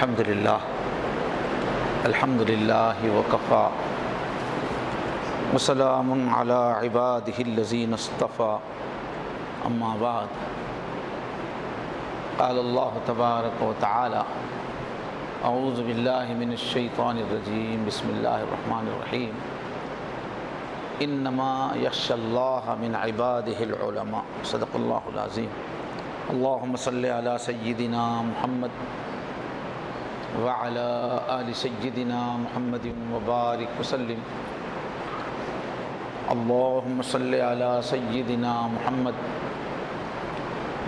الحمد للہ وکفیٰ وسلام علی عبادہ الذین اصطفیٰ اما بعد قال اللہ تبارک و تعالی اعوذ باللہ من الشیطان الرجیم بسم اللہ الرحمن الرحیم انما یخشی اللہ من عبادہ العلماء صدق اللہ العظیم اللہم صلی علی سیدنا محمد وعلی آل سیدنا محمد وبارک وسلم اللہم صلی علی سیدنا محمد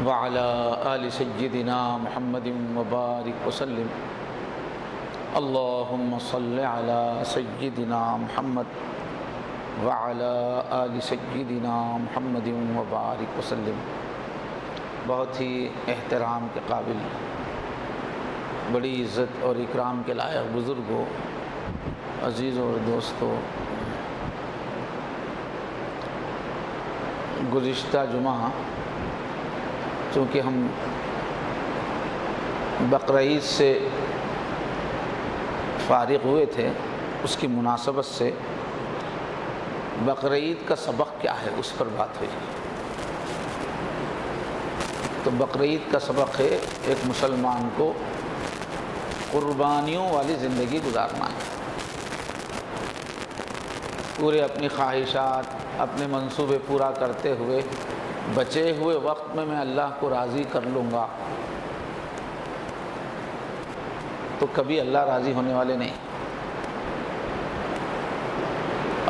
وعلی آل سیدنا محمد وبارک وسلم اللہم صلی علی سیدنا محمد وعلی آل سیدنا محمد وبارک وسلم۔ بہت ہی احترام کے قابل، بڑی عزت اور اکرام کے لائق بزرگوں، عزیزوں اور دوستوں، گزشتہ جمعہ چونکہ ہم بقرعید سے فارغ ہوئے تھے، اس کی مناسبت سے بقرعید کا سبق کیا ہے اس پر بات ہوئی۔ تو بقرعید کا سبق ہے ایک مسلمان کو قربانیوں والی زندگی گزارنا ہے، پورے اپنی خواہشات، اپنے منصوبے پورا کرتے ہوئے بچے ہوئے وقت میں اللہ کو راضی کر لوں گا تو کبھی اللہ راضی ہونے والے نہیں۔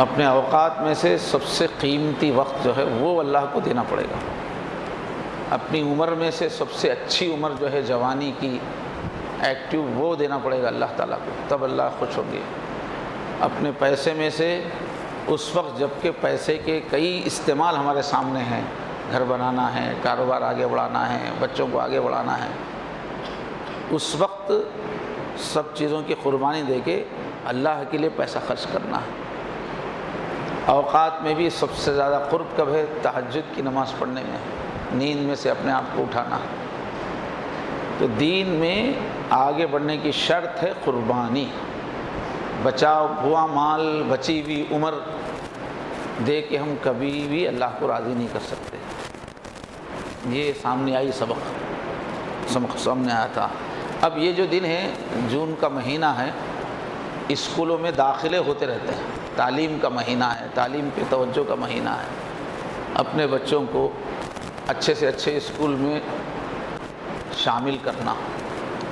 اپنے اوقات میں سے سب سے قیمتی وقت جو ہے وہ اللہ کو دینا پڑے گا۔ اپنی عمر میں سے سب سے اچھی عمر جو ہے جوانی کی ایکٹیو، وہ دینا پڑے گا اللہ تعالیٰ کو، تب اللہ خوش ہوں گے۔ اپنے پیسے میں سے اس وقت جب کہ پیسے کے کئی استعمال ہمارے سامنے ہیں، گھر بنانا ہے، کاروبار آگے بڑھانا ہے، بچوں کو آگے بڑھانا ہے، اس وقت سب چیزوں کی قربانی دے کے اللہ کے لیے پیسہ خرچ کرنا ہے۔ اوقات میں بھی سب سے زیادہ قرب کب ہے؟ تہجد کی نماز پڑھنے میں، نیند میں سے اپنے آپ کو اٹھانا۔ تو دین میں آگے بڑھنے کی شرط ہے قربانی۔ بچا ہوا مال، بچی ہوئی عمر دے کے ہم کبھی بھی اللہ کو راضی نہیں کر سکتے۔ یہ سامنے آئی سبق سامنے آیا تھا۔ اب یہ جو دن ہے، جون کا مہینہ ہے، اسکولوں میں داخلے ہوتے رہتے ہیں، تعلیم کا مہینہ ہے، تعلیم پہ توجہ کا مہینہ ہے۔ اپنے بچوں کو اچھے سے اچھے اسکول میں شامل کرنا،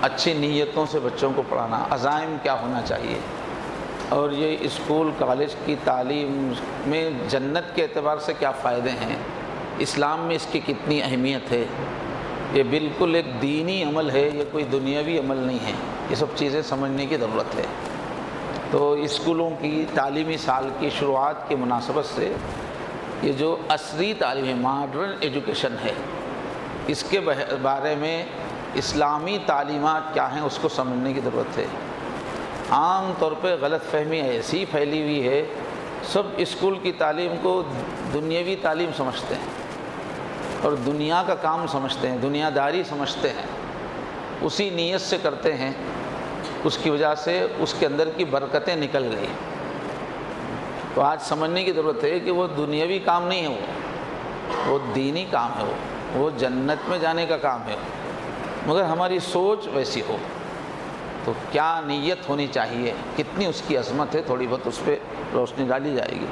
اچھی نیتوں سے بچوں کو پڑھانا، عزائم کیا ہونا چاہیے، اور یہ اسکول کالج کی تعلیم میں جنت کے اعتبار سے کیا فائدے ہیں، اسلام میں اس کی کتنی اہمیت ہے۔ یہ بالکل ایک دینی عمل ہے، یہ کوئی دنیاوی عمل نہیں ہے۔ یہ سب چیزیں سمجھنے کی ضرورت ہے۔ تو اسکولوں کی تعلیمی سال کی شروعات کی مناسبت سے یہ جو عصری تعلیم ہے، ماڈرن ایجوکیشن ہے، اس کے بارے میں اسلامی تعلیمات کیا ہیں اس کو سمجھنے کی ضرورت ہے۔ عام طور پہ غلط فہمی ایسی پھیلی ہوئی ہے، سب اسکول کی تعلیم کو دنیاوی تعلیم سمجھتے ہیں اور دنیا کا کام سمجھتے ہیں، دنیا داری سمجھتے ہیں، اسی نیت سے کرتے ہیں، اس کی وجہ سے اس کے اندر کی برکتیں نکل گئی۔ تو آج سمجھنے کی ضرورت ہے کہ وہ دنیاوی کام نہیں ہے، وہ دینی کام ہے، وہ جنت میں جانے کا کام ہے، مگر ہماری سوچ ویسی ہو۔ تو کیا نیت ہونی چاہیے، کتنی اس کی عظمت ہے، تھوڑی بہت اس پہ روشنی ڈالی جائے گی۔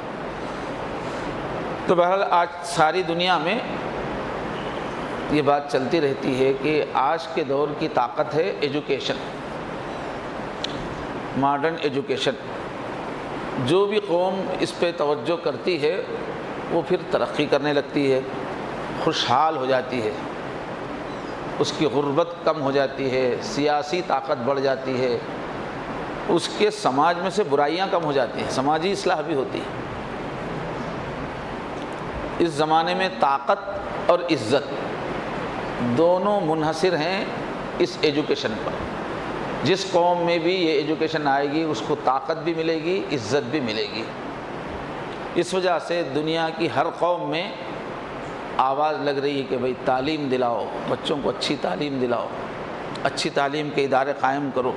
تو بہرحال آج ساری دنیا میں یہ بات چلتی رہتی ہے کہ آج کے دور کی طاقت ہے ایجوکیشن، ماڈرن ایجوکیشن۔ جو بھی قوم اس پہ توجہ کرتی ہے وہ پھر ترقی کرنے لگتی ہے، خوشحال ہو جاتی ہے، اس کی غربت کم ہو جاتی ہے، سیاسی طاقت بڑھ جاتی ہے، اس کے سماج میں سے برائیاں کم ہو جاتی ہیں، سماجی اصلاح بھی ہوتی ہے۔ اس زمانے میں طاقت اور عزت دونوں منحصر ہیں اس ایجوکیشن پر۔ جس قوم میں بھی یہ ایجوکیشن آئے گی اس کو طاقت بھی ملے گی، عزت بھی ملے گی۔ اس وجہ سے دنیا کی ہر قوم میں آواز لگ رہی ہے کہ بھئی تعلیم دلاؤ، بچوں کو اچھی تعلیم دلاؤ، اچھی تعلیم کے ادارے قائم کرو،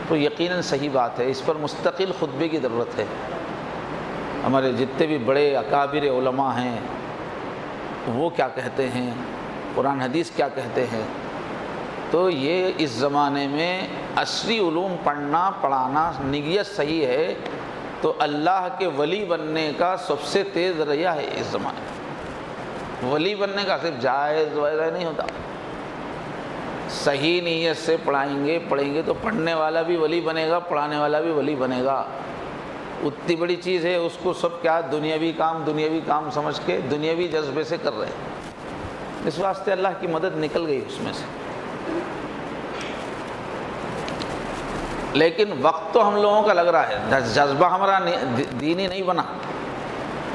تو یقیناً صحیح بات ہے، اس پر مستقل خطبے کی ضرورت ہے۔ ہمارے جتنے بھی بڑے اکابر علماء ہیں وہ کیا کہتے ہیں، قرآن حدیث کیا کہتے ہیں، تو یہ اس زمانے میں عصری علوم پڑھنا پڑھانا نیت صحیح ہے تو اللہ کے ولی بننے کا سب سے تیز ذریعہ ہے اس زمانے میں۔ ولی بننے کا صرف جائز وغیرہ نہیں ہوتا، صحیح نیت سے پڑھیں گے تو پڑھنے والا بھی ولی بنے گا، پڑھانے والا بھی ولی بنے گا۔ اتنی بڑی چیز ہے، اس کو سب کیا دنیاوی کام سمجھ کے دنیاوی جذبے سے کر رہے ہیں، اس واسطے اللہ کی مدد نکل گئی اس میں سے۔ لیکن وقت تو ہم لوگوں کا لگ رہا ہے، جذبہ ہمارا دینی نہیں بنا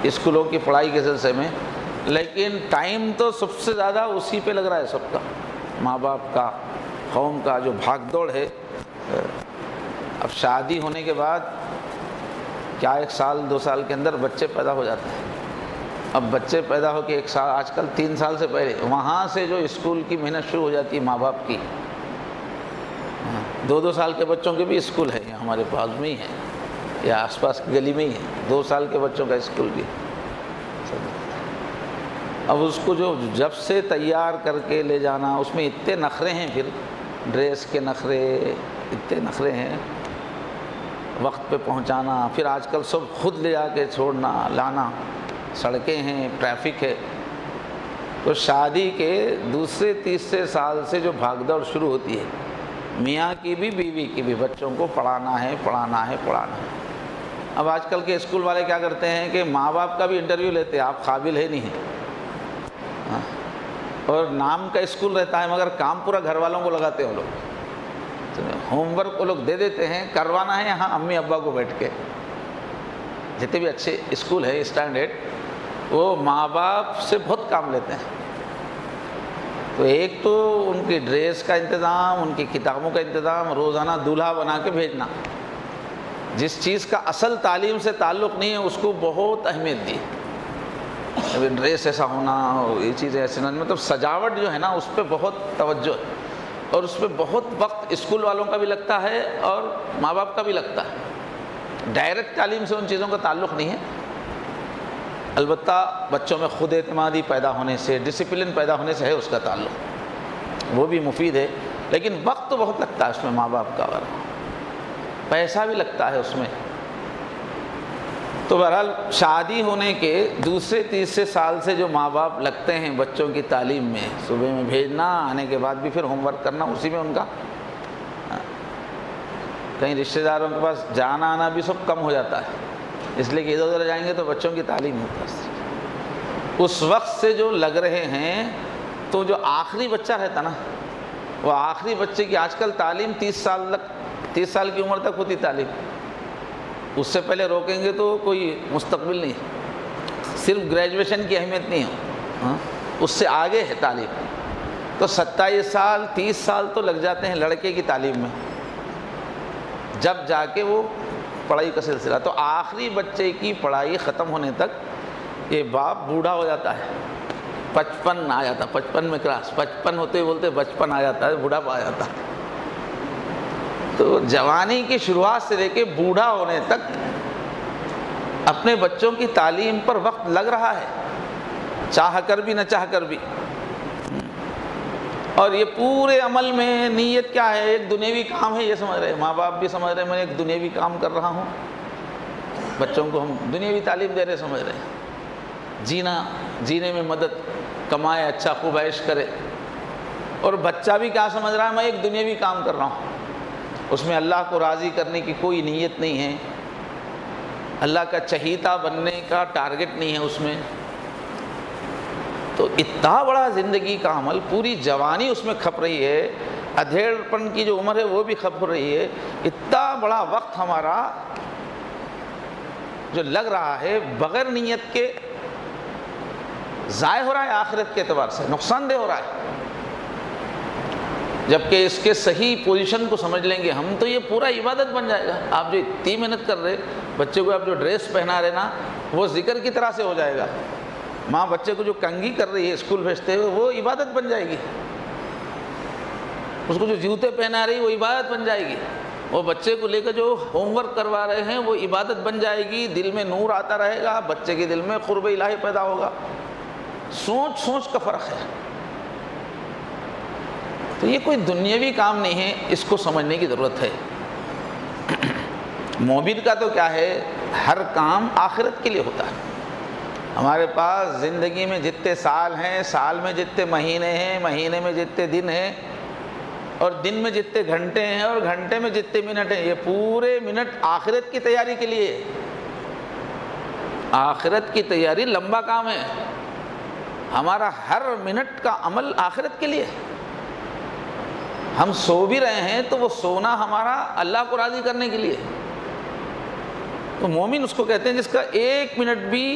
اسکولوں کی پڑھائی کے سلسلے میں، لیکن ٹائم تو سب سے زیادہ اسی پہ لگ رہا ہے سب کا، ماں باپ کا، قوم کا جو بھاگ دوڑ ہے۔ اب شادی ہونے کے بعد کیا 1 سال 2 سال کے اندر بچے پیدا ہو جاتے ہیں، اب بچے پیدا ہو کے 1 سال، آج کل 3 سال سے پہلے وہاں سے جو اسکول کی محنت شروع ہو جاتی ہے ماں باپ کی۔ 2 سال کے بچوں کے بھی اسکول ہے، ہمارے پاس میں ہی ہے یا آس پاس کی گلی میں ہی ہے 2 سال کے بچوں کا اسکول بھی۔ اب اس کو جو جب سے تیار کر کے لے جانا، اس میں اتنے نخرے ہیں، پھر ڈریس کے نخرے، اتنے نخرے ہیں، وقت پہ پہنچانا، پھر آج کل سب خود لے جا کے چھوڑنا لانا، سڑکیں ہیں، ٹریفک ہے۔ تو شادی کے 2-3 سال سے جو بھاگ دوڑ شروع ہوتی ہے، میاں کی بھی بیوی کی بھی، بچوں کو پڑھانا ہے۔ اب آج کل کے اسکول والے کیا کرتے ہیں کہ ماں باپ کا بھی انٹرویو لیتے ہیں، آپ قابل ہے نہیں ہیں، اور نام کا اسکول رہتا ہے مگر کام پورا گھر والوں کو لگاتے ہیں وہ لوگ، ہوم ورک وہ لوگ دے دیتے ہیں، کروانا ہے یہاں امی ابا کو بیٹھ کے۔ جتنے بھی اچھے اسکول ہے اسٹینڈرڈ، وہ ماں باپ سے بہت کام لیتے ہیں۔ تو ایک تو ان کی ڈریس کا انتظام، ان کی کتابوں کا انتظام، روزانہ دولہا بنا کے بھیجنا، جس چیز کا اصل تعلیم سے تعلق نہیں ہے اس کو بہت اہمیت دی۔ ڈریس ایسا ہونا، یہ چیزیں ایسے نہ، مطلب سجاوٹ جو ہے نا اس پہ بہت توجہ ہے، اور اس پہ بہت وقت اسکول والوں کا بھی لگتا ہے اور ماں باپ کا بھی لگتا ہے۔ ڈائریکٹ تعلیم سے ان چیزوں کا تعلق نہیں ہے، البتہ بچوں میں خود اعتمادی پیدا ہونے سے، ڈسپلن پیدا ہونے سے ہے اس کا تعلق، وہ بھی مفید ہے، لیکن وقت تو بہت لگتا ہے اس میں ماں باپ کا، اور پیسہ بھی لگتا ہے اس میں۔ تو بہرحال شادی ہونے کے 2-3 سال سے جو ماں باپ لگتے ہیں بچوں کی تعلیم میں، صبح میں بھیجنا، آنے کے بعد بھی پھر ہوم ورک کرنا، اسی میں ان کا کہیں رشتہ داروں کے پاس جانا آنا بھی سب کم ہو جاتا ہے، اس لیے کہ ادھر ادھر جائیں گے تو بچوں کی تعلیم متاثر۔ اس وقت سے جو لگ رہے ہیں، تو جو آخری بچہ رہتا نا، وہ آخری بچے کی آج کل تعلیم 30 سال کی عمر تک ہوتی تعلیم، اس سے پہلے روکیں گے تو کوئی مستقبل نہیں، صرف گریجویشن کی اہمیت نہیں ہو، اس سے آگے ہے تعلیم۔ تو 27 سال 30 سال تو لگ جاتے ہیں لڑکے کی تعلیم میں، جب جا کے وہ پڑھائی کا سلسلہ، تو آخری بچے کی پڑھائی ختم ہونے تک یہ باپ بوڑھا ہو جاتا ہے، 55 آ جاتا، 55 میں کراس، 55 ہوتے بولتے 55 آ جاتا ہے، بوڑھا آ جاتا ہے۔ تو جوانی کی شروعات سے لے کے بوڑھا ہونے تک اپنے بچوں کی تعلیم پر وقت لگ رہا ہے، چاہ کر بھی نہ چاہ کر بھی۔ اور یہ پورے عمل میں نیت کیا ہے؟ ایک دنیاوی کام ہے، یہ سمجھ رہے ماں باپ بھی سمجھ رہے میں ایک دنیاوی کام کر رہا ہوں، بچوں کو ہم دنیاوی تعلیم دے رہے سمجھ رہے ہیں، جینے میں مدد، کمائے، اچھا خوب عیش کرے۔ اور بچہ بھی کیا سمجھ رہا ہے؟ میں ایک دنیاوی کام کر رہا ہوں، اس میں اللہ کو راضی کرنے کی کوئی نیت نہیں ہے، اللہ کا چہیتا بننے کا ٹارگٹ نہیں ہے اس میں۔ تو اتنا بڑا زندگی کا عمل، پوری جوانی اس میں کھپ رہی ہے، ادھیڑ پن کی جو عمر ہے وہ بھی کھپ رہی ہے، اتنا بڑا وقت ہمارا جو لگ رہا ہے بغیر نیت کے ضائع ہو رہا ہے، آخرت کے اعتبار سے نقصان دہ ہو رہا ہے۔ جبکہ اس کے صحیح پوزیشن کو سمجھ لیں گے ہم تو یہ پورا عبادت بن جائے گا۔ آپ جو اتنی محنت کر رہے، بچے کو آپ جو ڈریس پہنا رہے نا، وہ ذکر کی طرح سے ہو جائے گا۔ ماں بچے کو جو کنگھی کر رہی ہے اسکول بھیجتے ہوئے، وہ عبادت بن جائے گی۔ اس کو جو جوتے پہنا رہی وہ عبادت بن جائے گی، وہ بچے کو لے کر جو ہوم ورک کروا رہے ہیں وہ عبادت بن جائے گی، دل میں نور آتا رہے گا، بچے کے دل میں قرب الہی پیدا ہوگا۔ سوچ سوچ کا فرق ہے۔ تو یہ کوئی دنیاوی کام نہیں ہے، اس کو سمجھنے کی ضرورت ہے۔ مومن کا تو کیا ہے، ہر کام آخرت کے لیے ہوتا ہے۔ ہمارے پاس زندگی میں جتنے سال ہیں، سال میں جتنے مہینے ہیں، مہینے میں جتنے دن ہیں، اور دن میں جتنے گھنٹے ہیں، اور گھنٹے میں جتنے منٹ ہیں، یہ پورے منٹ آخرت کی تیاری کے لیے۔ آخرت کی تیاری لمبا کام ہے، ہمارا ہر منٹ کا عمل آخرت کے لیے۔ ہم سو بھی رہے ہیں تو وہ سونا ہمارا اللہ کو راضی کرنے کے لیے۔ تو مومن اس کو کہتے ہیں جس کا ایک منٹ بھی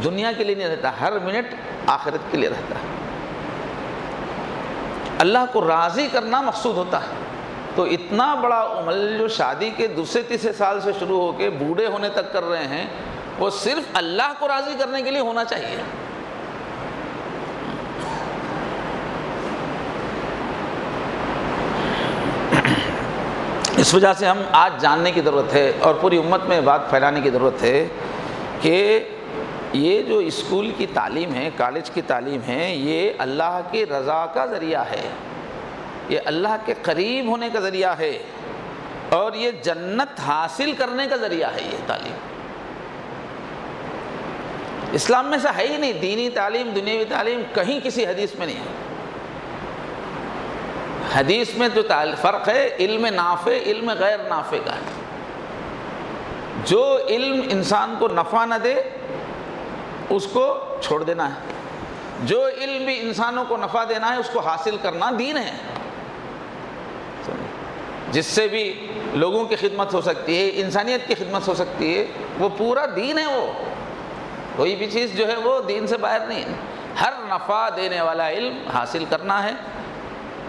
دنیا کے لیے نہیں رہتا، ہر منٹ آخرت کے لیے رہتا ہے۔ اللہ کو راضی کرنا مقصود ہوتا ہے۔ تو اتنا بڑا عمل جو شادی کے دوسرے تیسرے سال سے شروع ہو کے بوڑھے ہونے تک کر رہے ہیں، وہ صرف اللہ کو راضی کرنے کے لیے ہونا چاہیے۔ اس وجہ سے ہم آج جاننے کی ضرورت ہے اور پوری امت میں بات پھیلانے کی ضرورت ہے کہ یہ جو اسکول کی تعلیم ہے، کالج کی تعلیم ہے، یہ اللہ کی رضا کا ذریعہ ہے، یہ اللہ کے قریب ہونے کا ذریعہ ہے، اور یہ جنت حاصل کرنے کا ذریعہ ہے۔ یہ تعلیم اسلام میں سے ہے ہی نہیں، دینی تعلیم دنیاوی تعلیم کہیں کسی حدیث میں نہیں ہے۔ حدیث میں جو فرق ہے علم نافع علم غیر نافع کا ہے۔ جو علم انسان کو نفع نہ دے اس کو چھوڑ دینا ہے، جو علم بھی انسانوں کو نفع دینا ہے اس کو حاصل کرنا دین ہے۔ جس سے بھی لوگوں کی خدمت ہو سکتی ہے، انسانیت کی خدمت ہو سکتی ہے، وہ پورا دین ہے۔ وہ کوئی بھی چیز جو ہے وہ دین سے باہر نہیں ہے۔ ہر نفع دینے والا علم حاصل کرنا ہے،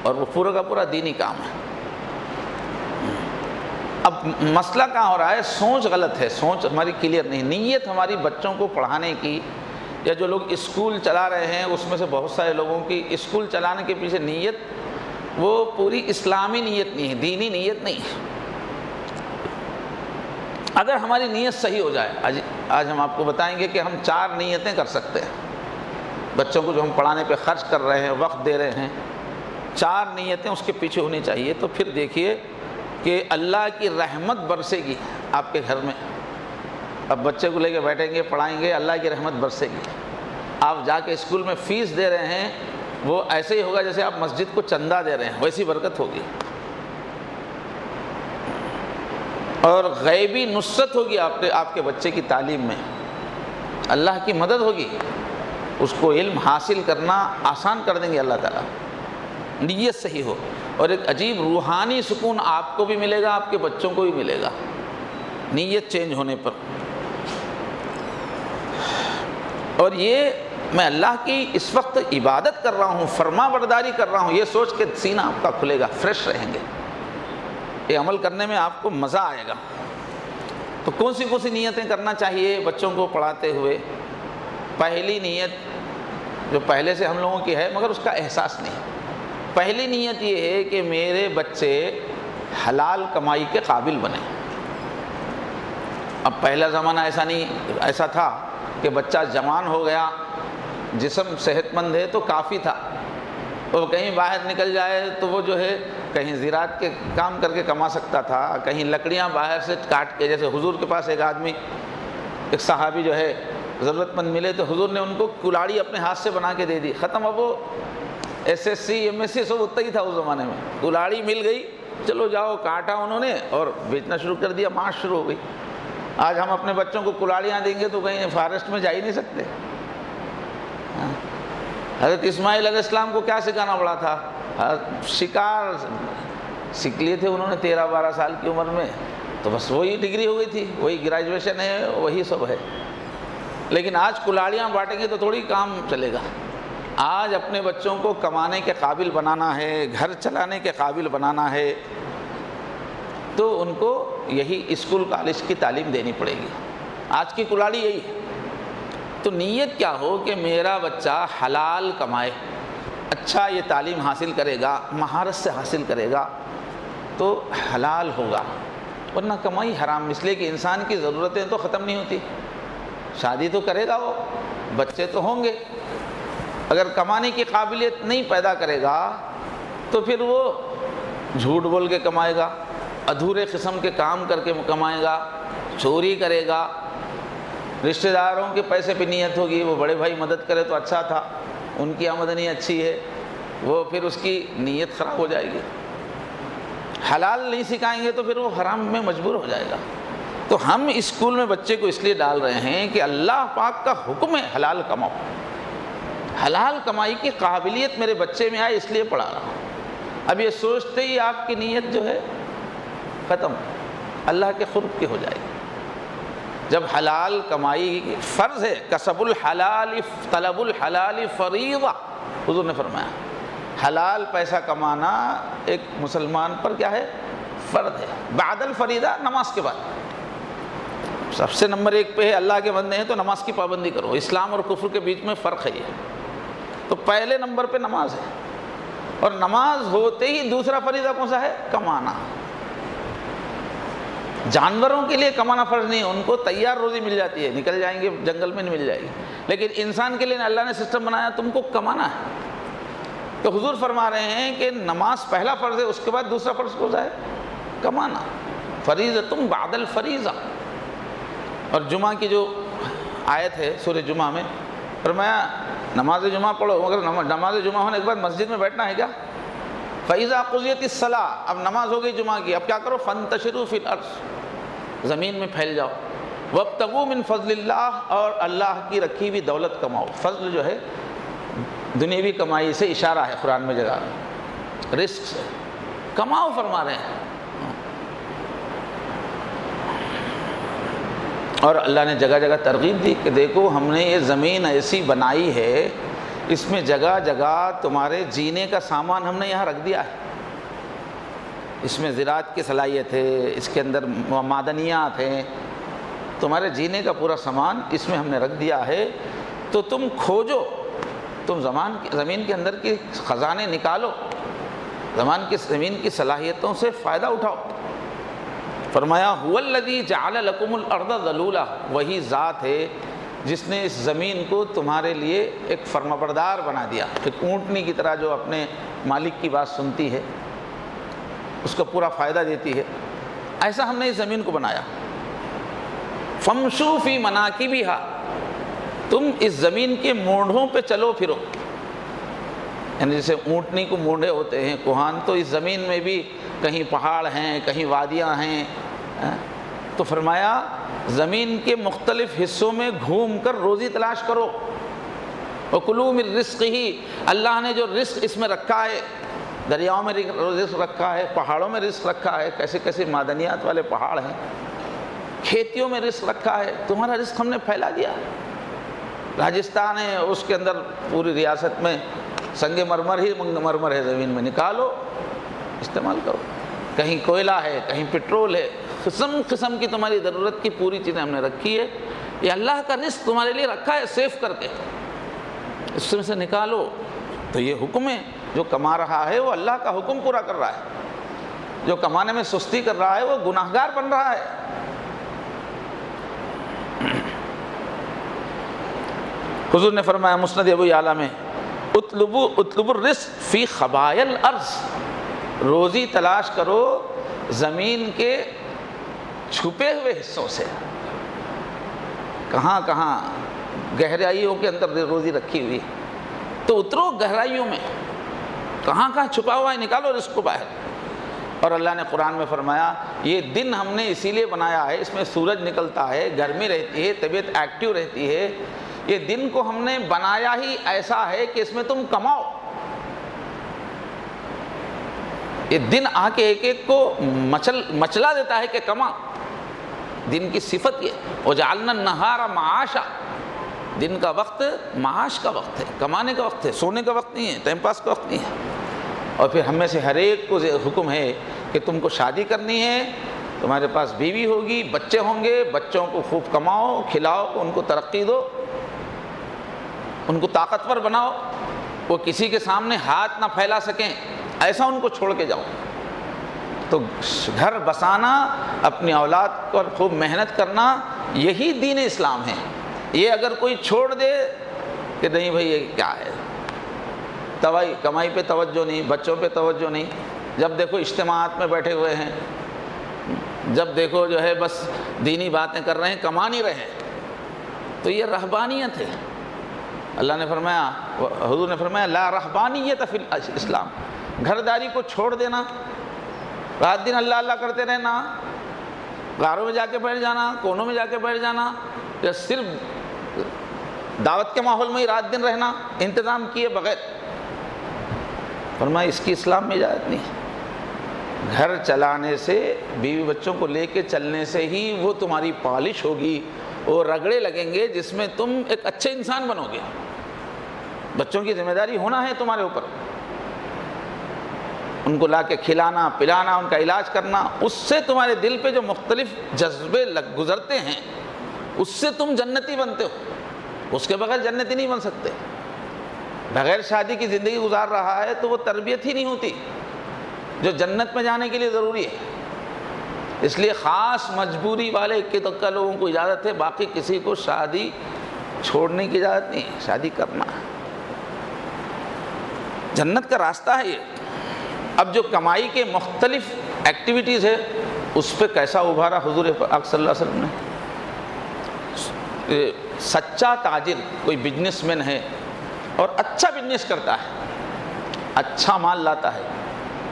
اور وہ پورا کا پورا دینی کام ہے۔ اب مسئلہ کہاں ہو رہا ہے، سوچ غلط ہے، سوچ ہماری کلیئر نہیں۔ نیت ہماری بچوں کو پڑھانے کی، یا جو لوگ اسکول چلا رہے ہیں اس میں سے بہت سارے لوگوں کی اسکول چلانے کے پیچھے نیت وہ پوری اسلامی نیت نہیں ہے، دینی نیت نہیں ہے۔ اگر ہماری نیت صحیح ہو جائے، آج ہم آپ کو بتائیں گے کہ ہم 4 نیتیں کر سکتے ہیں۔ بچوں کو جو ہم پڑھانے پہ خرچ کر رہے ہیں، وقت دے رہے ہیں، 4 نیتیں اس کے پیچھے ہونی چاہیے۔ تو پھر دیکھیے کہ اللہ کی رحمت برسے گی آپ کے گھر میں۔ اب بچے کو لے کے بیٹھیں گے، پڑھائیں گے، اللہ کی رحمت برسے گی۔ آپ جا کے اسکول میں فیس دے رہے ہیں، وہ ایسے ہی ہوگا جیسے آپ مسجد کو چندہ دے رہے ہیں، ویسی برکت ہوگی، اور غیبی نصرت ہوگی آپ کے بچے کی تعلیم میں، اللہ کی مدد ہوگی، اس کو علم حاصل کرنا آسان کر دیں گے اللہ تعالیٰ۔ نیت صحیح ہو، اور ایک عجیب روحانی سکون آپ کو بھی ملے گا، آپ کے بچوں کو بھی ملے گا نیت چینج ہونے پر۔ اور یہ میں اللہ کی اس وقت عبادت کر رہا ہوں، فرما برداری کر رہا ہوں، یہ سوچ کے سینہ آپ کا کھلے گا، فریش رہیں گے، یہ عمل کرنے میں آپ کو مزہ آئے گا۔ تو کون سی نیتیں کرنا چاہیے بچوں کو پڑھاتے ہوئے؟ پہلی نیت جو پہلے سے ہم لوگوں کی ہے مگر اس کا احساس نہیں، پہلی نیت یہ ہے کہ میرے بچے حلال کمائی کے قابل بنیں۔ اب پہلا زمانہ ایسا تھا کہ بچہ جوان ہو گیا، جسم صحت مند ہے تو کافی تھا، وہ کہیں باہر نکل جائے تو وہ جو ہے کہیں زراعت کے کام کر کے کما سکتا تھا، کہیں لکڑیاں باہر سے کاٹ کے، جیسے حضور کے پاس ایک صحابی جو ہے ضرورت مند ملے تو حضور نے ان کو کلاڑی اپنے ہاتھ سے بنا کے دے دی، ختم۔ اب وہ SSC MSc سب اتنا ہی تھا اس زمانے میں، کلاڑی مل گئی، چلو جاؤ، کاٹا انہوں نے اور بیچنا شروع کر دیا، معاش شروع ہو گئی۔ آج ہم اپنے بچوں کو کلاڑیاں دیں گے تو کہیں فارسٹ میں جا ہی نہیں سکتے۔ حضرت اسماعیل علیہ السلام کو کیا سکھانا پڑا تھا؟ شکار سیکھ لیے تھے انہوں نے 13-12 سال کی عمر میں، تو بس وہی ڈگری ہو گئی تھی، وہی گریجویشن ہے، وہی سب ہے۔ لیکن آج کلاڑیاں بانٹیں گے تو تھوڑی کام چلے گا۔ آج اپنے بچوں کو کمانے کے قابل بنانا ہے، گھر چلانے کے قابل بنانا ہے، تو ان کو یہی اسکول کالج کی تعلیم دینی پڑے گی۔ آج کی کلاڑی یہی ہے۔ تو نیت کیا ہو کہ میرا بچہ حلال کمائے، اچھا یہ تعلیم حاصل کرے گا، مہارت سے حاصل کرے گا تو حلال ہوگا، ورنہ کمائی حرام، اس لیے کہ انسان کی ضرورتیں تو ختم نہیں ہوتی. شادی تو کرے گا وہ، بچے تو ہوں گے، اگر کمانے کی قابلیت نہیں پیدا کرے گا تو پھر وہ جھوٹ بول کے کمائے گا، ادھورے قسم کے کام کر کے کمائے گا، چوری کرے گا، رشتہ داروں کے پیسے پہ نیت ہوگی وہ بڑے بھائی مدد کرے تو اچھا تھا، ان کی آمدنی اچھی ہے، وہ پھر اس کی نیت خراب ہو جائے گی. حلال نہیں سکھائیں گے تو پھر وہ حرام میں مجبور ہو جائے گا. تو ہم اسکول میں بچے کو اس لیے ڈال رہے ہیں کہ اللہ پاک کا حکم ہے حلال کماؤ، حلال کمائی کی قابلیت میرے بچے میں آئے اس لیے پڑھا رہا ہوں. اب یہ سوچتے ہی آپ کی نیت جو ہے ختم، اللہ کے قرب کی ہو جائے گی. جب حلال کمائی فرض ہے، کسب الحلال طلب الحلال فریضہ، حضور نے فرمایا حلال پیسہ کمانا ایک مسلمان پر کیا ہے؟ فرض ہے. بعد الفریضہ، نماز کے بعد. سب سے نمبر 1 پہ ہے اللہ کے بندے ہیں تو نماز کی پابندی کرو. اسلام اور کفر کے بیچ میں فرق ہے یہ. تو پہلے نمبر پہ نماز ہے، اور نماز ہوتے ہی دوسرا فریضہ کون سا ہے؟ کمانا. جانوروں کے لیے کمانا فرض نہیں ہے، ان کو تیار روزی مل جاتی ہے، نکل جائیں گے جنگل میں نہیں مل جائے گی. لیکن انسان کے لیے اللہ نے سسٹم بنایا تم کو کمانا ہے. تو حضور فرما رہے ہیں کہ نماز پہلا فرض ہے، اس کے بعد دوسرا فرض کون سا ہے؟ کمانا. فریضۃ بعد الفریضہ. اور جمعہ کی جو آیت ہے سورہ جمعہ میں فرمایا نماز جمعہ پڑھو، مگر نماز جمعہ ہونے کے بعد مسجد میں بیٹھنا ہے کیا؟ فَإِذَا قُضِيَتِ الصَّلَاةُ، اب نماز ہو گئی جمعہ کی، اب کیا کرو؟ فَانْتَشِرُوا فِي الْأَرْضِ، زمین میں پھیل جاؤ. وَابْتَغُوا مِنْ فَضْلِ اللَّهِ، اور اللہ کی رکھی ہوئی دولت کماؤ. فضل جو ہے دنیاوی کمائی سے اشارہ ہے قرآن میں جگہ، رزق سے کماؤ فرما رہے ہیں. اور اللہ نے جگہ جگہ ترغیب دی کہ دیکھو ہم نے یہ زمین ایسی بنائی ہے، اس میں جگہ جگہ تمہارے جینے کا سامان ہم نے یہاں رکھ دیا ہے. اس میں زراعت کی صلاحیت ہے، اس کے اندر معدنیات ہیں، تمہارے جینے کا پورا سامان اس میں ہم نے رکھ دیا ہے. تو تم کھوجو، تم زمین کے اندر کی خزانے نکالو، زمین کی صلاحیتوں سے فائدہ اٹھاؤ. فرمایا هو الذی جعل لکم الارض ذلولا، وہی ذات ہے جس نے اس زمین کو تمہارے لیے ایک فرمانبردار بنا دیا. ایک اونٹنی کی طرح جو اپنے مالک کی بات سنتی ہے، اس کو پورا فائدہ دیتی ہے، ایسا ہم نے اس زمین کو بنایا. فامشوا فی مناکبہا، تم اس زمین کے مونڈھوں پہ چلو پھرو. یعنی جیسے اونٹنی کو مونڈھے ہوتے ہیں کوہان، تو اس زمین میں بھی کہیں پہاڑ ہیں، کہیں وادیاں ہیں. تو فرمایا زمین کے مختلف حصوں میں گھوم کر روزی تلاش کرو. وَكُلُوا مِن رِزْقِهِ، اللہ نے جو رزق اس میں رکھا ہے، دریاؤں میں رزق رکھا ہے، پہاڑوں میں رزق رکھا ہے، کیسے کیسے معدنیات والے پہاڑ ہیں، کھیتیوں میں رزق رکھا ہے، تمہارا رزق ہم نے پھیلا دیا. راجستھان ہے، اس کے اندر پوری ریاست میں سنگ مرمر ہی مرمر ہے، زمین میں نکالو استعمال کرو. کہیں کوئلہ ہے، کہیں پٹرول ہے، قسم قسم کی تمہاری ضرورت کی پوری چیزیں ہم نے رکھی ہے. یہ اللہ کا رزق تمہارے لیے رکھا ہے سیف کر کے، اس میں سے نکالو. تو یہ حکم ہے، جو کما رہا ہے وہ اللہ کا حکم پورا کر رہا ہے، جو کمانے میں سستی کر رہا ہے وہ گناہگار بن رہا ہے. حضور نے فرمایا مسند ابو یعلا میں اطلبوا الرزق فی خبایا الارض، روزی تلاش کرو زمین کے چھپے ہوئے حصوں سے. کہاں کہاں گہرائیوں کے اندر روزی رکھی ہوئی، تو اترو گہرائیوں میں، کہاں کہاں چھپا ہوا ہے نکالو رزق کو باہر. اور اللہ نے قرآن میں فرمایا یہ دن ہم نے اسی لیے بنایا ہے، اس میں سورج نکلتا ہے، گرمی رہتی ہے، طبیعت ایکٹیو رہتی ہے. یہ دن کو ہم نے بنایا ہی ایسا ہے کہ اس میں تم کماؤ. یہ دن آ کے ایک ایک کو مچلا دیتا ہے کہ کما. دن کی صفت یہ وَجَعَلْنَا النَّهَارَ مَعَاشًا، دن کا وقت معاش کا وقت ہے، کمانے کا وقت ہے، سونے کا وقت نہیں ہے، ٹائم پاس کا وقت نہیں ہے. اور پھر ہم میں سے ہر ایک کو حکم ہے کہ تم کو شادی کرنی ہے، تمہارے پاس بیوی ہوگی، بچے ہوں گے، بچوں کو خوب کماؤ، کھلاؤ، ان کو ترقی دو، ان کو طاقتور بناؤ. وہ کسی کے سامنے ہاتھ نہ پھیلا سکیں، ایسا ان کو چھوڑ کے جاؤ۔ تو گھر بسانا، اپنی اولاد پر خوب محنت کرنا، یہی دین اسلام ہے۔ یہ اگر کوئی چھوڑ دے کہ نہیں بھائی یہ کیا ہے، کمائی پہ توجہ نہیں، بچوں پہ توجہ نہیں، جب دیکھو اجتماعات میں بیٹھے ہوئے ہیں، جب دیکھو جو ہے بس دینی باتیں کر رہے ہیں، کما نہیں رہے ہیں، تو یہ رہبانیت ہے۔ اللہ نے فرمایا، حضور نے فرمایا لا رہبانیت فی الاسلام، گھرداری کو چھوڑ دینا، رات دن اللہ اللہ کرتے رہنا، غاروں میں جا کے بیٹھ جانا، کونوں میں جا کے بیٹھ جانا، یا صرف دعوت کے ماحول میں ہی رات دن رہنا انتظام کیے بغیر، فرمایا اس کی اسلام میں اجازت نہیں ہے۔ گھر چلانے سے، بیوی بچوں کو لے کے چلنے سے ہی وہ تمہاری پالش ہوگی، وہ رگڑے لگیں گے جس میں تم ایک اچھے انسان بنو گے۔ بچوں کی ذمہ داری ہونا ہے تمہارے اوپر، ان کو لا کے کھلانا پلانا، ان کا علاج کرنا، اس سے تمہارے دل پہ جو مختلف جذبے گزرتے ہیں اس سے تم جنتی بنتے ہو، اس کے بغیر جنتی نہیں بن سکتے۔ بغیر شادی کی زندگی گزار رہا ہے تو وہ تربیت ہی نہیں ہوتی جو جنت میں جانے کے لیے ضروری ہے۔ اس لیے خاص مجبوری والے اکا لوگوں کو اجازت ہے، باقی کسی کو شادی چھوڑنے کی اجازت نہیں ہے، شادی کرنا ہے۔ جنت کا راستہ ہے یہ۔ اب جو کمائی کے مختلف ایکٹیویٹیز ہے اس پہ کیسا ابھارا حضور پاک صلی اللہ علیہ وسلم نے۔ سچا تاجر کوئی بزنس مین ہے اور اچھا بزنس کرتا ہے، اچھا مال لاتا ہے،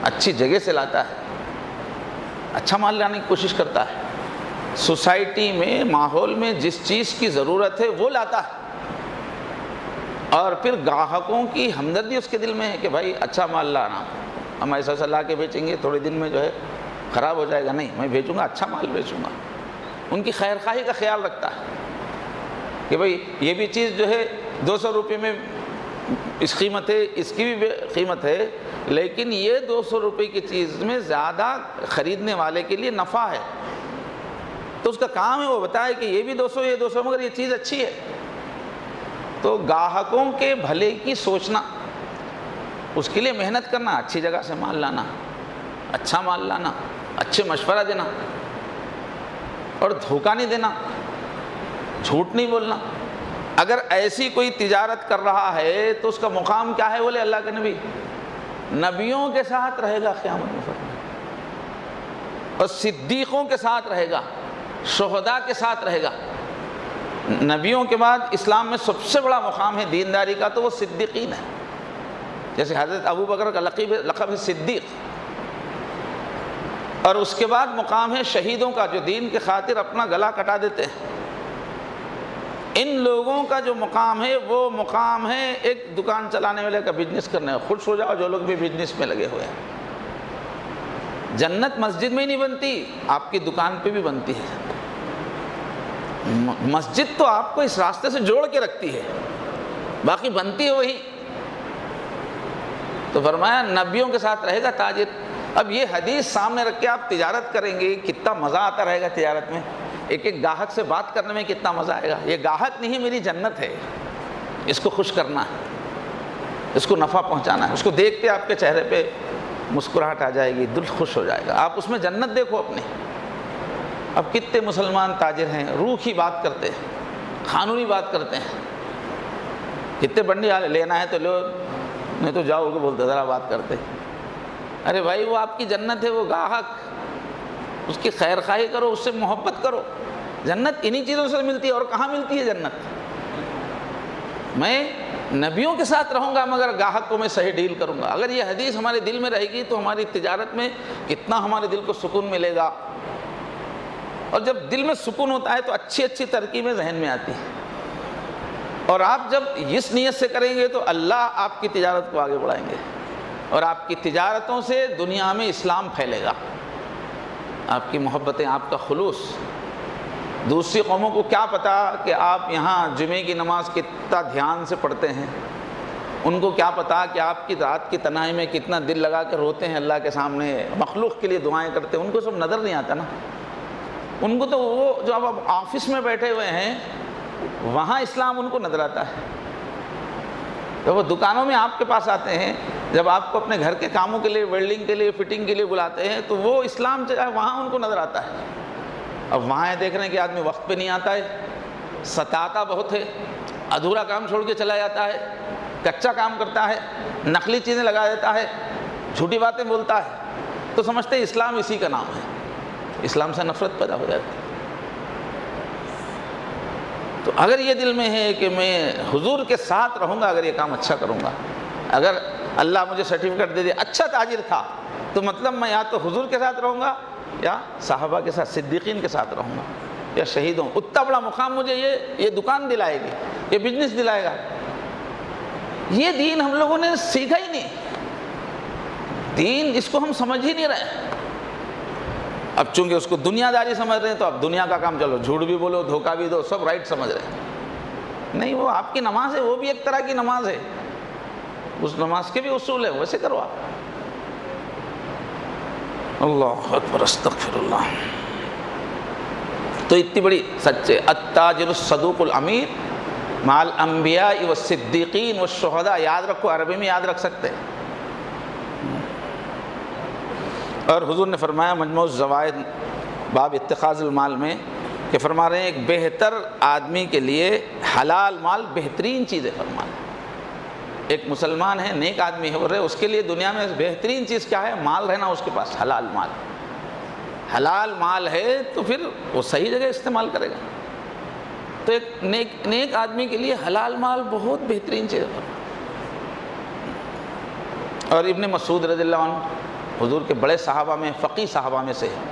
اچھی جگہ سے لاتا ہے، اچھا مال لانے کی کوشش کرتا ہے، سوسائٹی میں ماحول میں جس چیز کی ضرورت ہے وہ لاتا ہے، اور پھر گاہکوں کی ہمدردی اس کے دل میں ہے کہ بھائی اچھا مال لانا، ہم ایسا لا کے بیچیں گے تھوڑے دن میں جو ہے خراب ہو جائے گا، نہیں میں بیچوں گا، اچھا مال بیچوں گا۔ ان کی خیر خواہی کا خیال رکھتا ہے کہ بھائی یہ بھی چیز جو ہے 200 روپے میں اس قیمت ہے، اس کی بھی قیمت ہے، لیکن یہ 200 روپے کی چیز میں زیادہ خریدنے والے کے لیے نفع ہے، تو اس کا کام ہے وہ بتائے کہ یہ بھی 200 یہ 200 مگر یہ چیز اچھی ہے۔ تو گاہکوں کے بھلے کی سوچنا، اس کے لیے محنت کرنا، اچھی جگہ سے مال لانا، اچھا مال لانا، اچھے مشورہ دینا، اور دھوکہ نہیں دینا، جھوٹ نہیں بولنا۔ اگر ایسی کوئی تجارت کر رہا ہے تو اس کا مقام کیا ہے؟ بولے اللہ کے نبی نبیوں کے ساتھ رہے گا قیامت میں، اور صدیقوں کے ساتھ رہے گا، شہداء کے ساتھ رہے گا۔ نبیوں کے بعد اسلام میں سب سے بڑا مقام ہے دینداری کا تو وہ صدیقین ہے، جیسے حضرت ابو بکر کا لقب ہے صدیق، اور اس کے بعد مقام ہے شہیدوں کا جو دین کے خاطر اپنا گلا کٹا دیتے ہیں۔ ان لوگوں کا جو مقام ہے وہ مقام ہے ایک دکان چلانے والے کا بزنس کرنے کا۔ خوش ہو جاؤ جو لوگ بھی بزنس میں لگے ہوئے ہیں۔ جنت مسجد میں ہی نہیں بنتی، آپ کی دکان پہ بھی بنتی ہے۔ مسجد تو آپ کو اس راستے سے جوڑ کے رکھتی ہے، باقی بنتی ہے وہی۔ تو فرمایا نبیوں کے ساتھ رہے گا تاجر۔ اب یہ حدیث سامنے رکھ کے آپ تجارت کریں گے، کتنا مزہ آتا رہے گا تجارت میں، ایک ایک گاہک سے بات کرنے میں کتنا مزہ آئے گا۔ یہ گاہک نہیں، میری جنت ہے، اس کو خوش کرنا ہے، اس کو نفع پہنچانا ہے، اس کو دیکھتے آپ کے چہرے پہ مسکراہٹ آ جائے گی، دل خوش ہو جائے گا، آپ اس میں جنت دیکھو اپنے۔ اب کتنے مسلمان تاجر ہیں روح کی بات کرتے ہیں، قانونی بات کرتے ہیں، کتنے بنڈی لینا ہے تو لو، نہیں تو جاؤ کے بولتے ذرا بات کرتے۔ ارے بھائی وہ آپ کی جنت ہے، وہ گاہک، اس کی خیر خواہی کرو، اس سے محبت کرو۔ جنت انہی چیزوں سے ملتی ہے، اور کہاں ملتی ہے جنت؟ میں نبیوں کے ساتھ رہوں گا مگر گاہک کو میں صحیح ڈیل کروں گا۔ اگر یہ حدیث ہمارے دل میں رہے گی تو ہماری تجارت میں کتنا ہمارے دل کو سکون ملے گا، اور جب دل میں سکون ہوتا ہے تو اچھی اچھی ترکیبیں ذہن میں آتی ہیں، اور آپ جب اس نیت سے کریں گے تو اللہ آپ کی تجارت کو آگے بڑھائیں گے، اور آپ کی تجارتوں سے دنیا میں اسلام پھیلے گا، آپ کی محبتیں، آپ کا خلوص۔ دوسری قوموں کو کیا پتا کہ آپ یہاں جمعے کی نماز کتنا دھیان سے پڑھتے ہیں، ان کو کیا پتا کہ آپ کی رات کی تنہائی میں کتنا دل لگا کر روتے ہیں اللہ کے سامنے، مخلوق کے لیے دعائیں کرتے ہیں، ان کو سب نظر نہیں آتا نا۔ ان کو تو وہ جو اب آفس میں بیٹھے ہوئے ہیں وہاں اسلام ان کو نظر آتا ہے، جب وہ دکانوں میں آپ کے پاس آتے ہیں، جب آپ کو اپنے گھر کے کاموں کے لیے، ویلڈنگ کے لیے، فٹنگ کے لیے بلاتے ہیں، تو وہ اسلام وہاں ان کو نظر آتا ہے۔ اب وہاں یہ دیکھ رہے ہیں کہ آدمی وقت پہ نہیں آتا ہے، ستاتا بہت ہے، ادھورا کام چھوڑ کے چلا جاتا ہے، کچا کام کرتا ہے، نقلی چیزیں لگا دیتا ہے، جھوٹی باتیں بولتا ہے، تو سمجھتے ہیں اسلام اسی کا نام ہے۔ اسلام سے نفرت پیدا ہو جاتی ہے۔ تو اگر یہ دل میں ہے کہ میں حضور کے ساتھ رہوں گا، اگر یہ کام اچھا کروں گا، اگر اللہ مجھے سرٹیفکیٹ دے دے اچھا تاجر تھا، تو مطلب میں یا تو حضور کے ساتھ رہوں گا، یا صحابہ کے ساتھ، صدیقین کے ساتھ رہوں گا، یا شہیدوں۔ اتنا بڑا مقام مجھے یہ دکان دلائے گی، یہ بزنس دلائے گا۔ یہ دین ہم لوگوں نے سیکھا ہی نہیں، دین اس کو ہم سمجھ ہی نہیں رہے۔ اب چونکہ اس کو دنیا داری سمجھ رہے ہیں، تو اب دنیا کا کام، چلو جھوٹ بھی بولو، دھوکہ بھی دو، سب رائٹ سمجھ رہے ہیں۔ نہیں، وہ آپ کی نماز ہے، وہ بھی ایک طرح کی نماز ہے، اس نماز کے بھی اصول ہیں، ویسے کرو آپ۔ اللہ اکبر، استغفر اللہ۔ تو اتنی بڑی سچے التاجر الصدوق الامین مع الانبیاء والصدیقین والشہداء، یاد رکھو، عربی میں یاد رکھ سکتے۔ اور حضور نے فرمایا مجموع الزوائد باب اتخاذ المال میں کہ فرما رہے ہیں ایک بہتر آدمی کے لیے حلال مال بہترین چیز ہے۔ فرمایا ایک مسلمان ہے، نیک آدمی ہے، اس کے لیے دنیا میں بہترین چیز کیا ہے؟ مال رہنا اس کے پاس، حلال مال۔ حلال مال ہے تو پھر وہ صحیح جگہ استعمال کرے گا۔ تو ایک نیک آدمی کے لیے حلال مال بہت بہترین چیز ہے۔ اور ابن مسعود رضی اللہ عنہ حضور کے بڑے صحابہ میں، فقیہ صحابہ میں سے ہیں،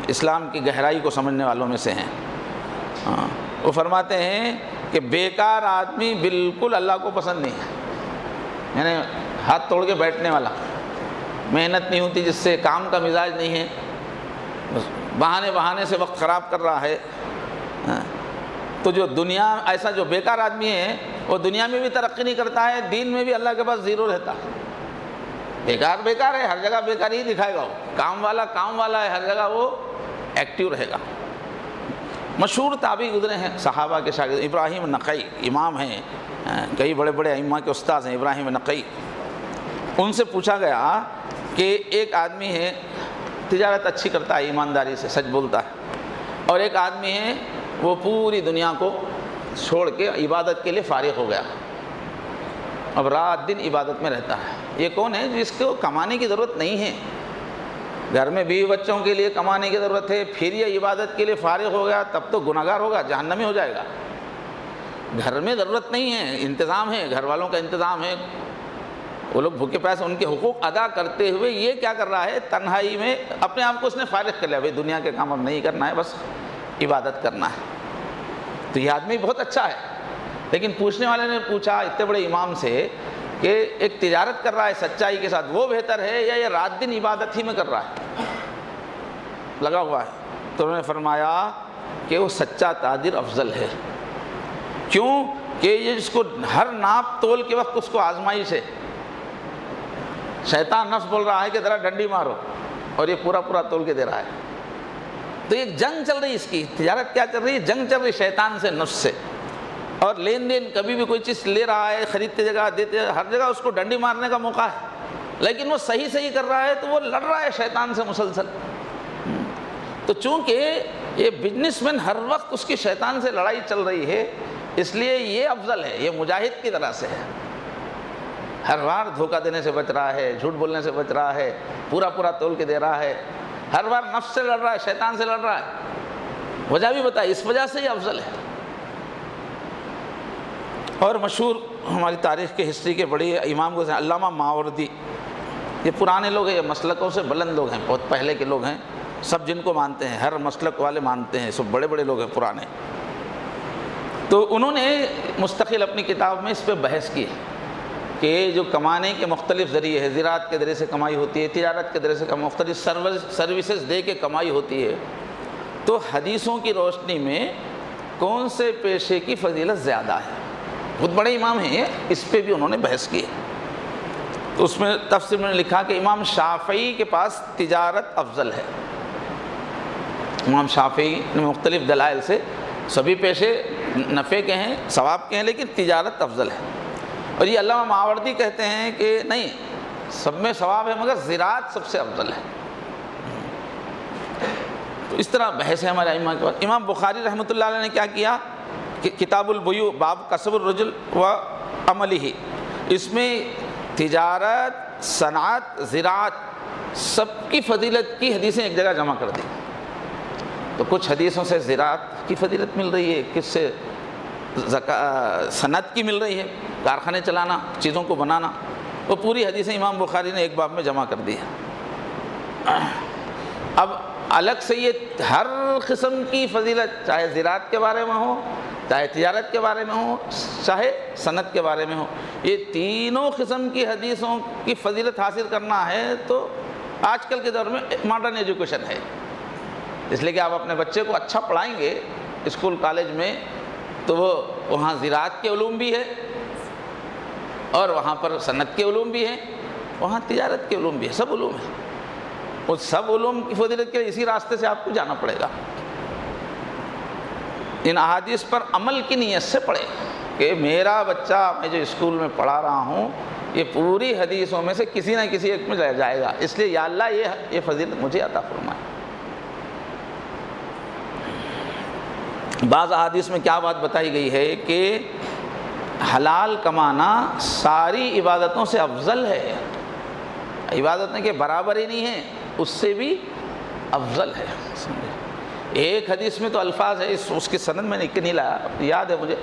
اسلام کی گہرائی کو سمجھنے والوں میں سے ہیں۔ وہ فرماتے ہیں کہ بیکار آدمی بالکل اللہ کو پسند نہیں ہے، یعنی ہاتھ توڑ کے بیٹھنے والا، محنت نہیں ہوتی جس سے، کام کا مزاج نہیں ہے، بہانے سے وقت خراب کر رہا ہے۔ تو جو دنیا ایسا جو بیکار آدمی ہے، وہ دنیا میں بھی ترقی نہیں کرتا ہے، دین میں بھی اللہ کے پاس زیرو رہتا ہے۔ بیکار ہے، ہر جگہ بیکار ہی دکھائے گا وہ، کام والا ہے، ہر جگہ وہ ایکٹیو رہے گا۔ مشہور تابعی گزرے ہیں صحابہ کے شاگرد، ابراہیم نقی امام ہیں، کئی بڑے بڑے ائمہ کے استاذ ہیں ابراہیم نقی۔ ان سے پوچھا گیا کہ ایک آدمی ہے تجارت اچھی کرتا ہے، ایمانداری سے سچ بولتا ہے، اور ایک آدمی ہے وہ پوری دنیا کو چھوڑ کے عبادت کے لیے فارغ ہو گیا، اب رات دن عبادت میں رہتا ہے۔ یہ کون ہے؟ جس کو کمانے کی ضرورت نہیں ہے، گھر میں بیوی بچوں کے لیے کمانے کی ضرورت ہے، پھر یہ عبادت کے لیے فارغ ہو گیا، تب تو گناہگار ہوگا، جہنمی ہو جائے گا۔ گھر میں ضرورت نہیں ہے، انتظام ہے، گھر والوں کا انتظام ہے، وہ لوگ بھوکے پیاسے ان کے حقوق ادا کرتے ہوئے یہ کیا کر رہا ہے؟ تنہائی میں اپنے آپ کو اس نے فارغ کر لیا، بھائی دنیا کے کام اب نہیں کرنا ہے، بس عبادت کرنا ہے۔ تو یہ آدمی بہت اچھا ہے، لیکن پوچھنے والے نے پوچھا اتنے بڑے امام سے کہ ایک تجارت کر رہا ہے سچائی کے ساتھ، وہ بہتر ہے یا یہ رات دن عبادت ہی میں کر رہا ہے، لگا ہوا ہے؟ تو انہوں نے فرمایا کہ وہ سچا تاجر افضل ہے۔ کیوں؟ کہ یہ جس کو ہر ناپ تول کے وقت اس کو آزمائش ہے، شیطان نفس بول رہا ہے کہ ذرا ڈنڈی مارو، اور یہ پورا تول کے دے رہا ہے۔ تو ایک جنگ چل رہی، اس کی تجارت کیا چل رہی ہے؟ جنگ چل رہی شیطان سے، نفس سے، اور لین دین کبھی بھی کوئی چیز لے رہا ہے، خریدتے جگہ دیتے، ہر جگہ اس کو ڈنڈی مارنے کا موقع ہے، لیکن وہ صحیح کر رہا ہے تو وہ لڑ رہا ہے شیطان سے مسلسل۔ تو چونکہ یہ بزنس مین ہر وقت اس کی شیطان سے لڑائی چل رہی ہے، اس لیے یہ افضل ہے، یہ مجاہد کی طرح سے ہے، ہر بار دھوکہ دینے سے بچ رہا ہے، جھوٹ بولنے سے بچ رہا ہے، پورا تول کے دے رہا ہے، ہر بار نفس سے لڑ رہا ہے، شیطان سے لڑ رہا ہے۔ وجہ بھی بتائی، اس وجہ سے یہ افضل ہے۔ اور مشہور ہماری تاریخ کے ہسٹری کے بڑی امام کو علامہ ماوردی، یہ پرانے لوگ ہیں، یہ مسلکوں سے بلند لوگ ہیں، بہت پہلے کے لوگ ہیں، سب جن کو مانتے ہیں، ہر مسلک والے مانتے ہیں، سب بڑے لوگ ہیں پرانے۔ تو انہوں نے مستقل اپنی کتاب میں اس پہ بحث کی کہ جو کمانے کے مختلف ذریعے ہیں، زراعت کے ذریعے سے کمائی ہوتی ہے، تجارت کے ذریعے سے مختلف سروسز دے کے کمائی ہوتی ہے، تو حدیثوں کی روشنی میں کون سے پیشے کی فضیلت زیادہ ہے؟ بہت بڑے امام ہیں، اس پہ بھی انہوں نے بحث کی۔ تو اس میں تفسیر میں نے لکھا کہ امام شافعی کے پاس تجارت افضل ہے۔ امام شافعی نے مختلف دلائل سے، سبھی پیشے نفع کے ہیں، ثواب کے ہیں، لیکن تجارت افضل ہے۔ اور یہ علامہ ماوردی کہتے ہیں کہ نہیں، سب میں ثواب ہے مگر زراعت سب سے افضل ہے۔ تو اس طرح بحث ہے ہمارے ائمہ کے پاس۔ امام بخاری رحمۃ اللہ علیہ نے کیا کیا کہ کتاب البیوع باب کسب الرجل و عملہ، اس میں تجارت، صنعت، زراعت سب کی فضیلت کی حدیثیں ایک جگہ جمع کر دی۔ تو کچھ حدیثوں سے زراعت کی فضیلت مل رہی ہے، کس سے صنعت کی مل رہی ہے، کارخانے چلانا، چیزوں کو بنانا، وہ پوری حدیثیں امام بخاری نے ایک باب میں جمع کر دی ہے۔ اب الگ سے یہ ہر قسم کی فضیلت، چاہے زراعت کے بارے میں ہو، چاہے تجارت کے بارے میں ہو، چاہے صنعت کے بارے میں ہو، یہ تینوں قسم کی حدیثوں کی فضیلت حاصل کرنا ہے تو آج کل کے دور میں ماڈرن ایجوکیشن ہے، اس لیے کہ آپ اپنے بچے کو اچھا پڑھائیں گے اسکول کالج میں تو وہ وہاں زراعت کے علوم بھی ہے اور وہاں پر صنعت کے علوم بھی ہیں، وہاں تجارت کے علوم بھی ہے، سب علوم ہیں۔ اس سب علوم کی فضیلت کے لیے اسی راستے سے آپ کو جانا پڑے گا۔ ان احادیث پر عمل کی نیت سے پڑھے کہ میرا بچہ میں جو اسکول میں پڑھا رہا ہوں یہ پوری حدیثوں میں سے کسی نہ کسی ایک میں جائے گا، اس لیے یا اللہ یہ فضیلت مجھے عطا فرمائے۔ بعض احادیث میں کیا بات بتائی گئی ہے کہ حلال کمانا ساری عبادتوں سے افضل ہے، عبادتیں کے برابر ہی نہیں ہیں، اس سے بھی افضل ہے۔ ایک حدیث میں تو الفاظ ہے، اس کی سند میں نہیں لایا، یاد ہے مجھے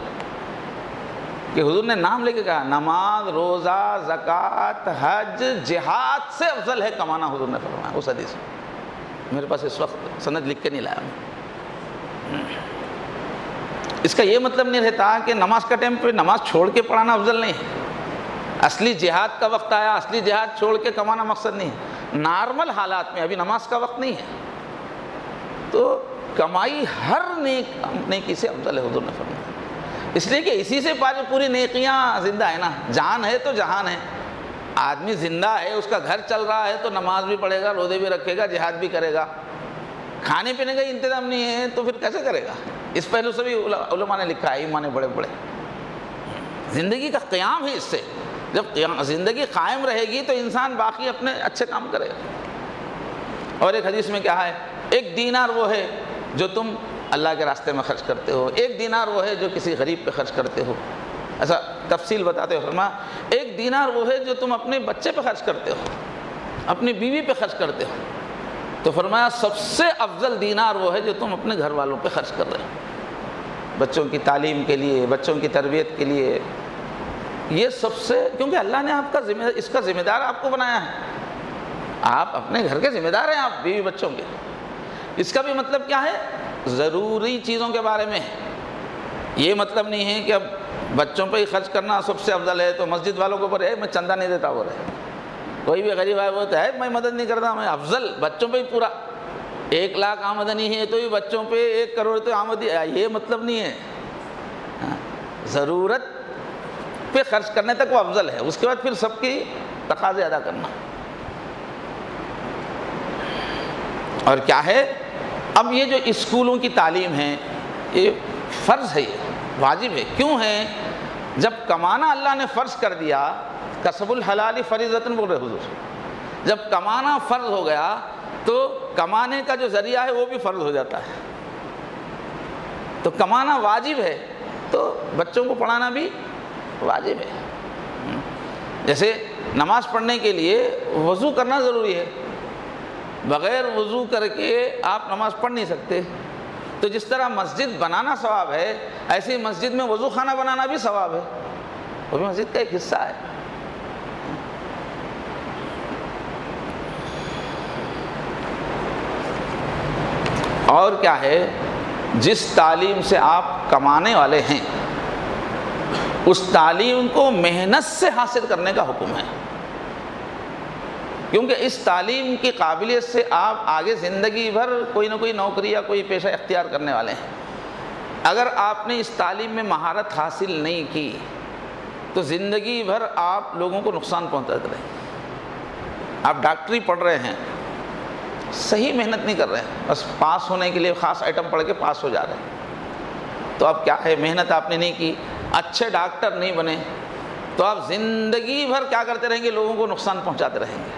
کہ حضور نے نام لے کے کہا نماز، روزہ، زکوٰۃ، حج، جہاد سے افضل ہے کمانا، حضور نے فرمایا اس حدیث میں۔ میرے پاس اس وقت سند لکھ کے نہیں لایا میں۔ اس کا یہ مطلب نہیں رہتا کہ نماز کا ٹائم پہ نماز چھوڑ کے پڑھانا افضل نہیں ہے، اصلی جہاد کا وقت آیا، اصلی جہاد چھوڑ کے کمانا مقصد نہیں ہے، نارمل حالات میں ابھی نماز کا وقت نہیں ہے تو کمائی ہر نیکی سے افضل ہے، حضور نے فرمایا، اس لیے کہ اسی سے پوری نیکیاں زندہ ہے نا، جان ہے تو جہان ہے، آدمی زندہ ہے، اس کا گھر چل رہا ہے تو نماز بھی پڑھے گا، روزے بھی رکھے گا، جہاد بھی کرے گا، کھانے پینے کا انتظام نہیں ہے تو پھر کیسے کرے گا؟ اس پہلو سے بھی علماء نے لکھا ہے، ایمان بڑے بڑے، زندگی کا قیام ہے اس سے، جب زندگی قائم رہے گی تو انسان باقی اپنے اچھے کام کرے گا۔ اور ایک حدیث میں کیا ہے، ایک دینار وہ ہے جو تم اللہ کے راستے میں خرچ کرتے ہو، ایک دینار وہ ہے جو کسی غریب پہ خرچ کرتے ہو، ایسا تفصیل بتاتے ہو، فرمایا ایک دینار وہ ہے جو تم اپنے بچے پہ خرچ کرتے ہو، اپنی بیوی پہ خرچ کرتے ہو، تو فرمایا سب سے افضل دینار وہ ہے جو تم اپنے گھر والوں پہ خرچ کر رہے ہو، بچوں کی تعلیم کے لیے، بچوں کی تربیت کے لیے، یہ سب سے، کیونکہ اللہ نے آپ کا اس کا ذمہ دار آپ کو بنایا ہے، آپ اپنے گھر کے ذمہ دار ہیں، آپ بیوی بچوں کے۔ اس کا بھی مطلب کیا ہے، ضروری چیزوں کے بارے میں، یہ مطلب نہیں ہے کہ اب بچوں پہ ہی خرچ کرنا سب سے افضل ہے تو مسجد والوں کو بولے میں چندہ نہیں دیتا، بولے کوئی بھی غریب آئے وہ تو ہے میں مدد نہیں کرتا، میں افضل بچوں پہ ہی پورا 1 لاکھ آمدنی ہے تو ہی بچوں پہ 1 کروڑ تو آمدنی، یہ مطلب نہیں ہے، ضرورت پہ خرچ کرنے تک وہ افضل ہے، اس کے بعد پھر سب کی تقاضے ادا کرنا۔ اور کیا ہے، اب یہ جو اسکولوں کی تعلیم ہے یہ فرض ہے، یہ واجب ہے، کیوں ہے؟ جب کمانا اللہ نے فرض کر دیا، کسب الحلال فریضۃ بول رہے حضور، جب کمانا فرض ہو گیا تو کمانے کا جو ذریعہ ہے وہ بھی فرض ہو جاتا ہے، تو کمانا واجب ہے تو بچوں کو پڑھانا بھی واجب ہے۔ جیسے نماز پڑھنے کے لیے وضو کرنا ضروری ہے، بغیر وضو کر کے آپ نماز پڑھ نہیں سکتے، تو جس طرح مسجد بنانا ثواب ہے ایسے ہی مسجد میں وضو خانہ بنانا بھی ثواب ہے، وہ بھی مسجد کا ایک حصہ ہے۔ اور کیا ہے، جس تعلیم سے آپ کمانے والے ہیں اس تعلیم کو محنت سے حاصل کرنے کا حکم ہے، کیونکہ اس تعلیم کی قابلیت سے آپ آگے زندگی بھر کوئی نہ کوئی نوکری یا کوئی پیشہ اختیار کرنے والے ہیں۔ اگر آپ نے اس تعلیم میں مہارت حاصل نہیں کی تو زندگی بھر آپ لوگوں کو نقصان پہنچاتے رہیں۔ آپ ڈاکٹری پڑھ رہے ہیں، صحیح محنت نہیں کر رہے ہیں، بس پاس ہونے کے لیے خاص آئٹم پڑھ کے پاس ہو جا رہے ہیں، تو اب کیا ہے، محنت آپ نے نہیں کی، اچھے ڈاکٹر نہیں بنے تو آپ زندگی بھر کیا کرتے رہیں گے؟ لوگوں کو نقصان پہنچاتے رہیں گے،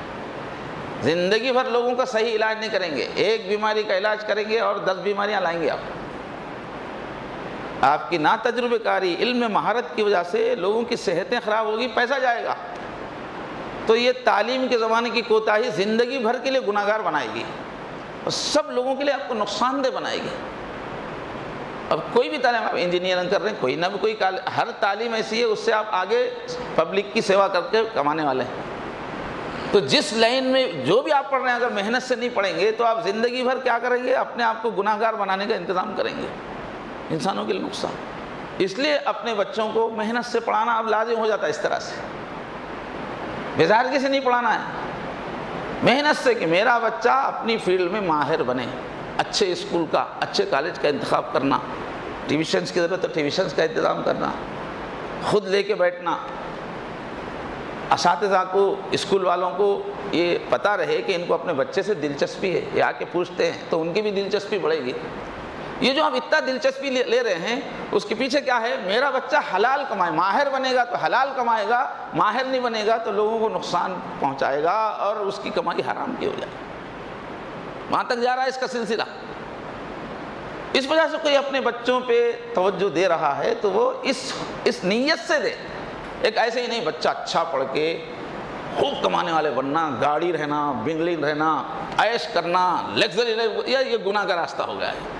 زندگی بھر لوگوں کا صحیح علاج نہیں کریں گے، ایک بیماری کا علاج کریں گے اور 10 بیماریاں لائیں گے آپ کی نا تجربہ کاری، علم مہارت کی وجہ سے لوگوں کی صحتیں خراب ہوگی، پیسہ جائے گا۔ تو یہ تعلیم کے زمانے کی کوتاہی زندگی بھر کے لیے گناہگار بنائے گی اور سب لوگوں کے لیے آپ کو نقصان دہ بنائے گی۔ اب کوئی بھی تعلیم، آپ انجینئرنگ کر رہے ہیں، کوئی نہ کوئی ہر تعلیم ایسی ہے اس سے آپ آگے پبلک کی سیوا کر کے کمانے والے ہیں۔ تو جس لائن میں جو بھی آپ پڑھ رہے ہیں اگر محنت سے نہیں پڑھیں گے تو آپ زندگی بھر کیا کریں گے؟ اپنے آپ کو گناہگار بنانے کا انتظام کریں گے، انسانوں کے لیے نقصان۔ اس لیے اپنے بچوں کو محنت سے پڑھانا اب لازم ہو جاتا ہے، اس طرح سے بظاہرگی سے نہیں پڑھانا ہے، محنت سے، کہ میرا بچہ اپنی فیلڈ میں ماہر بنے، اچھے اسکول کا، اچھے کالج کا انتخاب کرنا، ٹیوشنز کی ضرورت ہے ٹیوشنز کا انتظام کرنا، خود لے کے بیٹھنا، اساتذہ کو، اسکول والوں کو یہ پتہ رہے کہ ان کو اپنے بچے سے دلچسپی ہے، یہ آ کے پوچھتے ہیں تو ان کی بھی دلچسپی بڑھے گی۔ یہ جو آپ اتنا دلچسپی لے رہے ہیں اس کے پیچھے کیا ہے؟ میرا بچہ حلال کمائے، ماہر بنے گا تو حلال کمائے گا، ماہر نہیں بنے گا تو لوگوں کو نقصان پہنچائے گا اور اس کی کمائی حرام کی ہو جائے گی۔ وہاں تک جا رہا ہے اس کا سلسلہ۔ اس وجہ سے کوئی اپنے بچوں پہ توجہ دے رہا ہے تو وہ اس نیت سے دے، ایک ایسے ہی نہیں بچہ اچھا پڑھ کے خوب کمانے والے بننا، گاڑی رہنا، بنگلے رہنا، عیش کرنا، لگژری، یہ گناہ کا راستہ ہو گیا ہے۔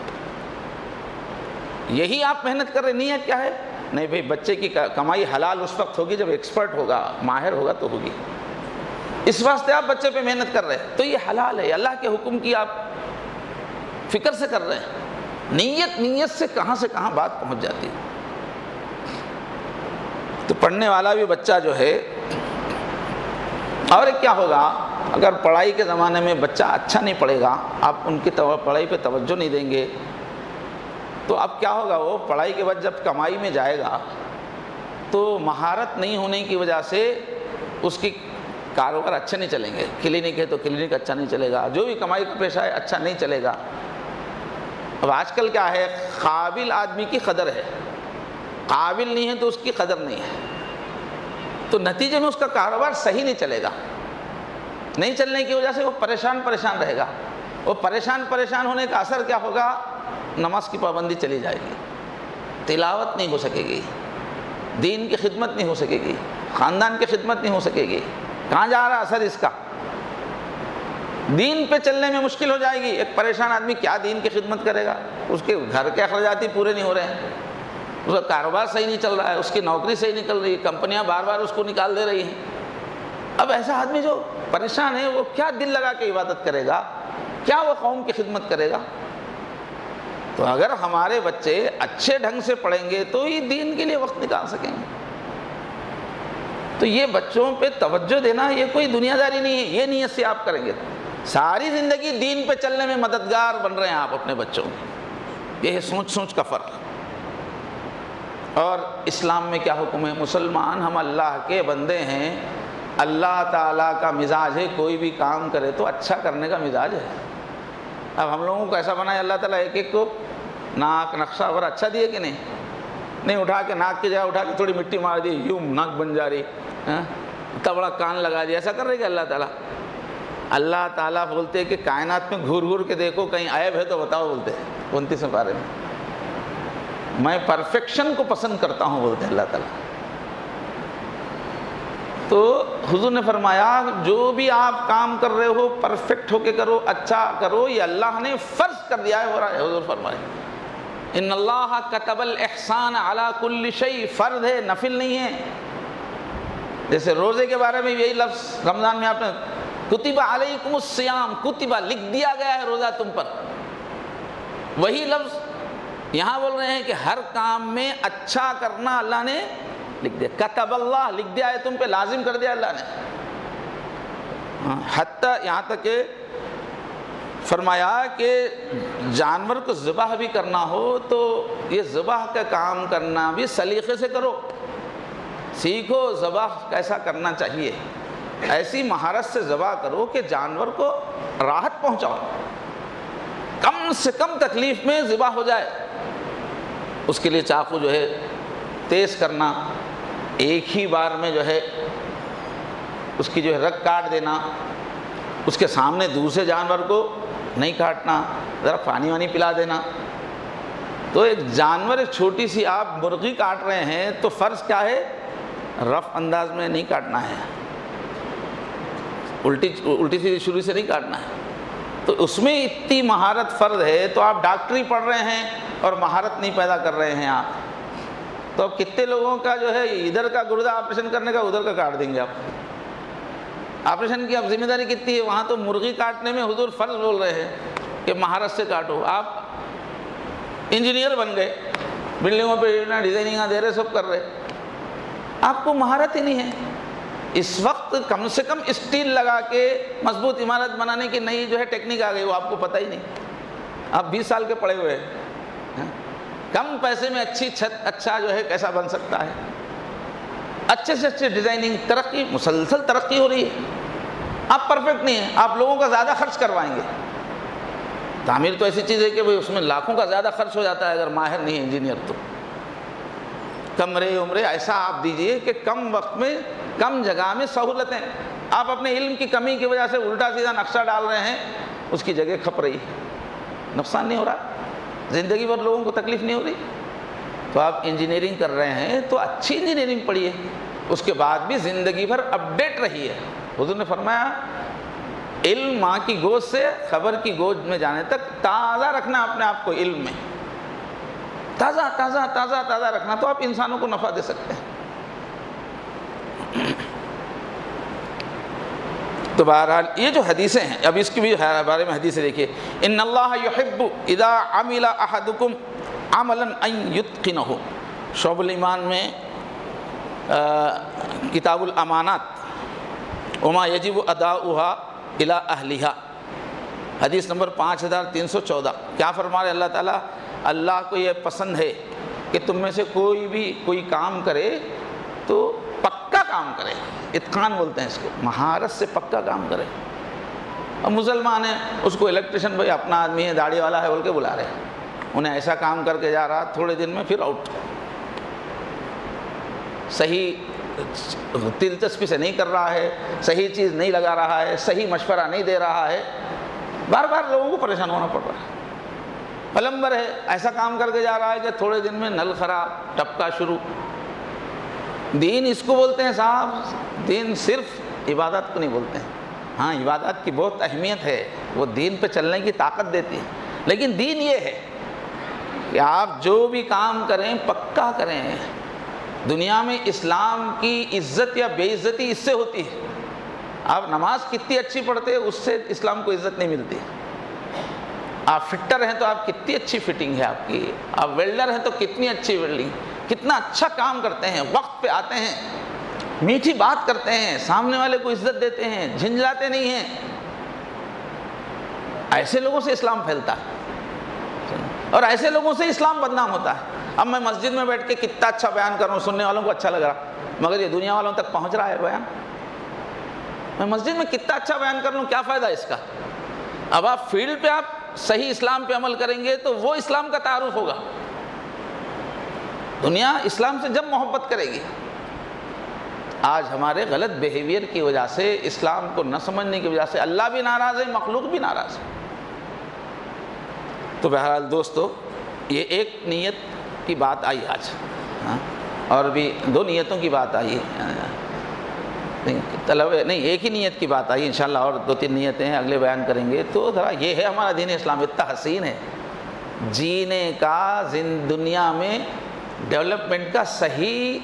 یہی آپ محنت کر رہے، نیت کیا ہے؟ نہیں بھئی بچے کی کمائی حلال اس وقت ہوگی جب ایکسپرٹ ہوگا، ماہر ہوگا تو ہوگی، اس واسطے آپ بچے پہ محنت کر رہے ہیں تو یہ حلال ہے، اللہ کے حکم کی آپ فکر سے کر رہے ہیں۔ نیت سے کہاں بات پہنچ جاتی ہے۔ تو پڑھنے والا بھی بچہ جو ہے، اور ایک کیا ہوگا اگر پڑھائی کے زمانے میں بچہ اچھا نہیں پڑھے گا، آپ ان کی پڑھائی پہ توجہ نہیں دیں گے تو اب کیا ہوگا؟ وہ پڑھائی کے بعد جب کمائی میں جائے گا تو مہارت نہیں ہونے کی وجہ سے اس کی کاروبار اچھے نہیں چلیں گے، کلینک ہے تو کلینک اچھا نہیں چلے گا، جو بھی کمائی کا پیشہ ہے اچھا نہیں چلے گا۔ اب آج کل کیا ہے؟ قابل آدمی کی قدر ہے، قابل نہیں ہے تو اس کی قدر نہیں ہے، تو نتیجے میں اس کا کاروبار صحیح نہیں چلے گا، نہیں چلنے کی وجہ سے وہ پریشان رہے گا، وہ پریشان ہونے کا اثر کیا ہوگا؟ نماز کی پابندی چلی جائے گی، تلاوت نہیں ہو سکے گی، دین کی خدمت نہیں ہو سکے گی، خاندان کی خدمت نہیں ہو سکے گی۔ کہاں جا رہا اثر اس کا؟ دین پہ چلنے میں مشکل ہو جائے گی۔ ایک پریشان آدمی کیا دین کی خدمت کرے گا؟ اس کے گھر کے اخراجات ہی پورے نہیں ہو رہے ہیں، اس کا کاروبار صحیح نہیں چل رہا ہے، اس کی نوکری صحیح نہیں چل رہی ہے، کمپنیاں بار بار اس کو نکال دے رہی ہیں۔ اب ایسا آدمی جو پریشان ہے وہ کیا دل لگا کے عبادت کرے گا؟ کیا وہ قوم کی خدمت کرے گا؟ تو اگر ہمارے بچے اچھے ڈھنگ سے پڑھیں گے تو ہی دین کے لیے وقت نکال سکیں گے۔ تو یہ بچوں پہ توجہ دینا یہ کوئی دنیا داری نہیں ہے، یہ نیت سے آپ کریں گے ساری زندگی دین پہ چلنے میں مددگار بن رہے ہیں آپ اپنے بچوں کی۔ یہ ہے سوچ کا فرق۔ اور اسلام میں کیا حکم ہے؟ مسلمان ہم اللہ کے بندے ہیں، اللہ تعالیٰ کا مزاج ہے کوئی بھی کام کرے تو اچھا کرنے کا مزاج ہے۔ اب ہم لوگوں کو ایسا بنایا اللہ تعالیٰ ایک کو ناک نقشہ اور اچھا دیے کہ نہیں اٹھا کے ناک کی جگہ اٹھا کے تھوڑی مٹی مار دی، یوں ناک بن جا رہی، اتنا بڑا کان لگا دیا، ایسا کر رہے گا اللہ تعالیٰ؟ اللہ تعالیٰ بولتے کہ کائنات میں گھور کے دیکھو کہیں عیب ہے تو بتاؤ، بولتے 29 پارے میں میں پرفیکشن کو پسند کرتا ہوں، بولتے اللہ تعالیٰ۔ تو حضور نے فرمایا جو بھی آپ کام کر رہے ہو پرفیکٹ ہو کے کرو، اچھا کرو، یہ اللہ نے فرض کر دیا ہے، ہو رہا ہے۔ حضور فرمائے ان اللہ کتب الاحسان علی کل شیء، فرض ہے، نفل نہیں ہے۔ جیسے روزے کے بارے میں یہی لفظ رمضان میں آپ نے کتب علیکم الصیام، کتبہ لکھ دیا گیا ہے روزہ تم پر، وہی لفظ یہاں بول رہے ہیں کہ ہر کام میں اچھا کرنا اللہ نے لکھ دیا، کتب اللہ لکھ دیا ہے تم پہ، لازم کر دیا اللہ نے۔ حتیٰ یہاں تک کہ فرمایا کہ جانور کو ذبح بھی کرنا ہو تو یہ ذبح کا کام کرنا بھی سلیقے سے کرو، سیکھو ذبح کیسا کرنا چاہیے، ایسی مہارت سے ذبح کرو کہ جانور کو راحت پہنچاؤ، کم سے کم تکلیف میں ذبح ہو جائے۔ اس کے لیے چاقو جو ہے تیز کرنا، ایک ہی بار میں جو ہے اس کی جو ہے رگ کاٹ دینا، اس کے سامنے دوسرے جانور کو نہیں کاٹنا، ذرا پانی وانی پلا دینا. تو ایک جانور، ایک چھوٹی سی آپ مرغی کاٹ رہے ہیں تو فرض کیا ہے؟ رف انداز میں نہیں کاٹنا ہے، الٹی سیدھی شروع سے نہیں کاٹنا ہے. تو اس میں اتنی مہارت فرض ہے، تو آپ ڈاکٹری پڑھ رہے ہیں اور مہارت نہیں پیدا کر رہے ہیں آپ. تو اب کتنے لوگوں کا جو ہے ادھر کا گردہ آپریشن کرنے کا ادھر کا کاٹ دیں گے آپ. آپریشن کی اب ذمہ داری کتنی ہے؟ وہاں تو مرغی کاٹنے میں حضور فرض بول رہے ہیں کہ مہارت سے کاٹو. آپ انجینئر بن گئے، بلڈنگوں پہ ڈیزائننگ دے رہے، سب کر رہے، آپ کو مہارت ہی نہیں ہے. اس وقت کم سے کم اسٹیل لگا کے مضبوط عمارت بنانے کی نئی جو ہے ٹیکنیک آ گئی، وہ آپ کو پتہ ہی نہیں. آپ 20 سال کے پڑھے ہوئے ہیں، کم پیسے میں اچھی چھت، اچھا جو ہے کیسا بن سکتا ہے، اچھے سے اچھے ڈیزائننگ، ترقی، مسلسل ترقی ہو رہی ہے. آپ پرفیکٹ نہیں ہیں، آپ لوگوں کا زیادہ خرچ کروائیں گے. تعمیر تو ایسی چیز ہے کہ اس میں لاکھوں کا زیادہ خرچ ہو جاتا ہے اگر ماہر نہیں ہے انجینئر. تو کمرے عمرے ایسا آپ دیجئے کہ کم وقت میں کم جگہ میں سہولتیں. آپ اپنے علم کی کمی کی وجہ سے الٹا سیدھا نقشہ ڈال رہے ہیں، اس کی جگہ کھپ رہی ہے، نقصان نہیں ہو رہا، زندگی بھر لوگوں کو تکلیف نہیں ہو رہی. تو آپ انجینئرنگ کر رہے ہیں تو اچھی انجینئرنگ پڑھیے، اس کے بعد بھی زندگی بھر اپڈیٹ رہیے. حضور نے فرمایا علم ماں کی گود سے خبر کی گود میں جانے تک تازہ رکھنا اپنے آپ کو، علم میں تازہ تازہ تازہ تازہ رکھنا، تو آپ انسانوں کو نفع دے سکتے ہیں. تو بہرحال یہ جو حدیثیں ہیں، اب اس کی بھی بارے میں حدیثیں دیکھیے. ان اللہ یحب اذا عمل احدکم عملا ان یتقنہ. شعب الایمان میں کتاب الامانات، وما یجب اداؤها الی اہلہا، حدیث نمبر 5314. کیا فرما رہے اللہ تعالیٰ؟ اللہ کو یہ پسند ہے کہ تم میں سے کوئی بھی کوئی کام کرے تو پکا کام کرے. اتقان بولتے ہیں اس کو، مہارت سے پکا کام کرے. اب مسلمان ہیں، اس کو الیکٹریشین بھائی اپنا آدمی ہے، داڑھی والا ہے بول کے بلا رہے ہیں، انہیں ایسا کام کر کے جا رہا، تھوڑے دن میں پھر آؤٹ. صحیح دلچسپی سے نہیں کر رہا ہے، صحیح چیز نہیں لگا رہا ہے، صحیح مشورہ نہیں دے رہا ہے، بار بار لوگوں کو پریشان ہونا پڑ رہا ہے. پلمبر ہے، ایسا کام کر کے جا رہا ہے کہ تھوڑے دن میں نل خراب، ٹپکا شروع. دین اس کو بولتے ہیں صاحب، دین صرف عبادت کو نہیں بولتے ہیں. ہاں عبادت کی بہت اہمیت ہے، وہ دین پہ چلنے کی طاقت دیتی ہے، لیکن دین یہ ہے کہ آپ جو بھی کام کریں پکا کریں. دنیا میں اسلام کی عزت یا بے عزتی اس سے ہوتی ہے. آپ نماز کتنی اچھی پڑھتے ہیں، اس سے اسلام کو عزت نہیں ملتی. آپ فٹر ہیں تو آپ کتنی اچھی فٹنگ ہے آپ کی، آپ ویلڈر ہیں تو کتنی اچھی ویلڈنگ، کتنا اچھا کام کرتے ہیں، وقت پہ آتے ہیں، میٹھی بات کرتے ہیں، سامنے والے کو عزت دیتے ہیں، جھنجھلاتے نہیں ہیں. ایسے لوگوں سے اسلام پھیلتا ہے اور ایسے لوگوں سے اسلام بدنام ہوتا ہے. اب میں مسجد میں بیٹھ کے کتنا اچھا بیان کر رہا ہوں، سننے والوں کو اچھا لگ رہا، مگر یہ دنیا والوں تک پہنچ رہا ہے بیان. میں مسجد میں کتنا اچھا بیان کر لوں، کیا فائدہ اس کا؟ اب آپ فیلڈ پہ آپ صحیح اسلام پہ عمل کریں گے تو وہ اسلام کا تعارف ہوگا. دنیا اسلام سے جب محبت کرے گی. آج ہمارے غلط بیہیویئر کی وجہ سے، اسلام کو نہ سمجھنے کی وجہ سے اللہ بھی ناراض ہے، مخلوق بھی ناراض ہے. تو بہرحال دوستو، یہ ایک نیت کی بات آئی آج، اور بھی 2 نیتوں کی بات آئی، نہیں ایک ہی نیت کی بات آئی. انشاءاللہ اور 2-3 نیتیں ہیں، اگلے بیان کریں گے. تو ذرا یہ ہے ہمارا دین اسلام، اتنا حسین ہے جینے کا، دنیا میں ڈیولپمنٹ کا صحیح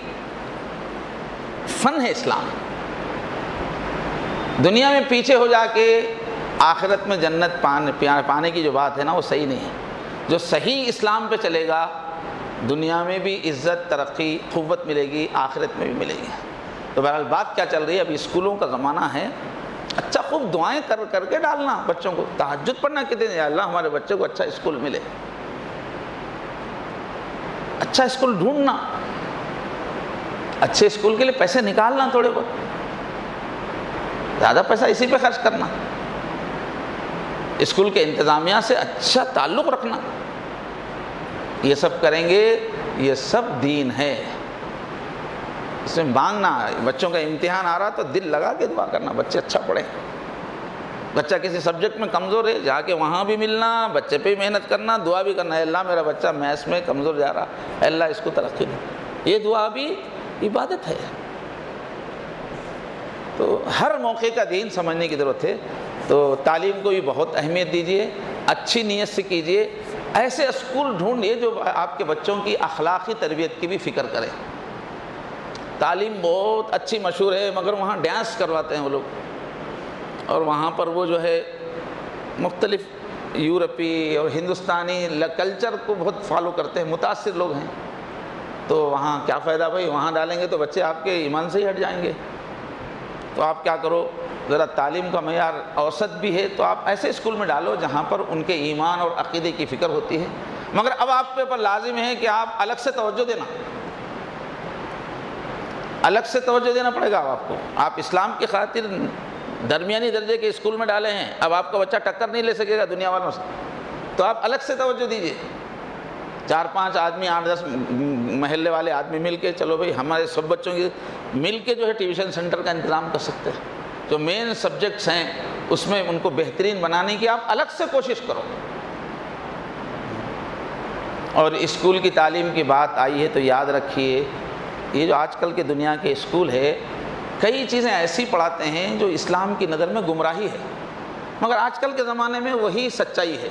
فن ہے اسلام. دنیا میں پیچھے ہو جا کے آخرت میں جنت پانے کی جو بات ہے نا، وہ صحیح نہیں ہے. جو صحیح اسلام پہ چلے گا، دنیا میں بھی عزت، ترقی، قوت ملے گی، آخرت میں بھی ملے گی. تو بہرحال بات کیا چل رہی ہے؟ ابھی اسکولوں کا زمانہ ہے. اچھا خوب دعائیں کر کے ڈالنا بچوں کو، تہجد پڑھنا کتنے، یا اللہ ہمارے بچے کو اچھا اسکول ملے، اچھا اسکول ڈھونڈنا، اچھے اسکول کے لیے پیسے نکالنا، تھوڑے بہت زیادہ پیسہ اسی پہ خرچ کرنا، اسکول کے انتظامیہ سے اچھا تعلق رکھنا. یہ سب کریں گے، یہ سب دین ہے. اس میں مانگنا، بچوں کا امتحان آ رہا تو دل لگا کے دعا کرنا بچے اچھا پڑھیں. بچہ کسی سبجیکٹ میں کمزور ہے، جا کے وہاں بھی ملنا، بچے پہ بھی محنت کرنا، دعا بھی کرنا، اے اللہ میرا بچہ میتھس میں کمزور جا رہا، اے اللہ اس کو ترقی دے. یہ دعا بھی عبادت ہے. تو ہر موقع کا دین سمجھنے کی ضرورت ہے. تو تعلیم کو بھی بہت اہمیت دیجیے، اچھی نیت سے کیجیے. ایسے اسکول ڈھونڈیے جو آپ کے بچوں کی اخلاقی تربیت کی بھی فکر کرے. تعلیم بہت اچھی مشہور ہے مگر وہاں ڈانس کرواتے ہیں وہ لوگ، اور وہاں پر وہ جو ہے مختلف یورپی اور ہندوستانی کلچر کو بہت فالو کرتے ہیں، متاثر لوگ ہیں. تو وہاں کیا فائدہ بھائی، وہاں ڈالیں گے تو بچے آپ کے ایمان سے ہی ہٹ جائیں گے. تو آپ کیا کرو، ذرا تعلیم کا معیار اوسط بھی ہے تو آپ ایسے اسکول میں ڈالو جہاں پر ان کے ایمان اور عقیدے کی فکر ہوتی ہے. مگر اب آپ کے پر لازم ہے کہ آپ الگ سے توجہ دینا، الگ سے توجہ دینا پڑے گا آپ کو. آپ اسلام کی خاطر درمیانی درجے کے اسکول میں ڈالے ہیں، اب آپ کا بچہ ٹکر نہیں لے سکے گا دنیا والوں سے، تو آپ الگ سے توجہ دیجیے. 4-5 آدمی، 8-10 محلے والے آدمی مل کے، چلو بھئی ہمارے سب بچوں کی مل کے جو ہے ٹیوشن سینٹر کا انتظام کر سکتے ہیں. جو مین سبجیکٹس ہیں اس میں ان کو بہترین بنانے کی آپ الگ سے کوشش کرو. اور اسکول کی تعلیم کی بات آئی ہے تو یاد رکھیے، یہ جو آج کل کے دنیا کے اسکول ہے کئی چیزیں ایسی پڑھاتے ہیں جو اسلام کی نظر میں گمراہی ہے، مگر آج کل کے زمانے میں وہی سچائی ہے.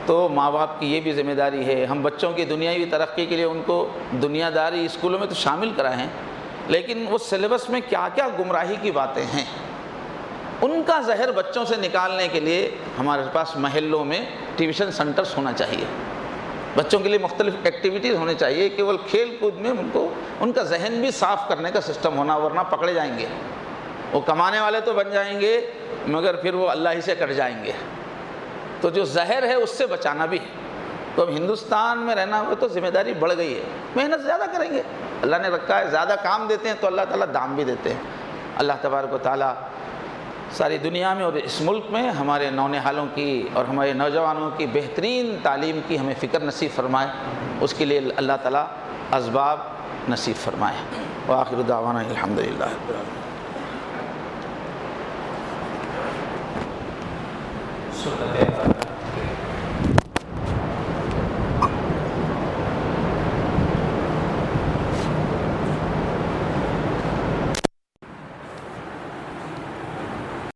تو ماں باپ کی یہ بھی ذمہ داری ہے، ہم بچوں کی دنیاوی ترقی کے لیے ان کو دنیا داری اسکولوں میں تو شامل کرائیں، لیکن اس سلیبس میں کیا کیا گمراہی کی باتیں ہیں ان کا زہر بچوں سے نکالنے کے لیے ہمارے پاس محلوں میں ٹیوشن سینٹرز ہونا چاہیے. بچوں کے لیے مختلف ایکٹیویٹیز ہونے چاہیے، کیول کھیل کود میں ان کو ان کا ذہن بھی صاف کرنے کا سسٹم ہونا، ورنہ پکڑے جائیں گے. وہ کمانے والے تو بن جائیں گے مگر پھر وہ اللہ ہی سے کٹ جائیں گے. تو جو زہر ہے اس سے بچانا بھی. تو اب ہندوستان میں رہنا ہوا تو ذمہ داری بڑھ گئی ہے، محنت زیادہ کریں گے. اللہ نے رکھا ہے زیادہ کام دیتے ہیں تو اللہ تعالیٰ دام بھی دیتے ہیں. اللہ تبارک و تعالیٰ ساری دنیا میں اور اس ملک میں ہمارے نونہالوں کی اور ہمارے نوجوانوں کی بہترین تعلیم qui ہمیں فکر نصیب فرمائے. اس کے لیے اللہ تعالیٰ اسباب نصیب فرمائے. وآخر دعوانا الحمدللہ رب العالمین.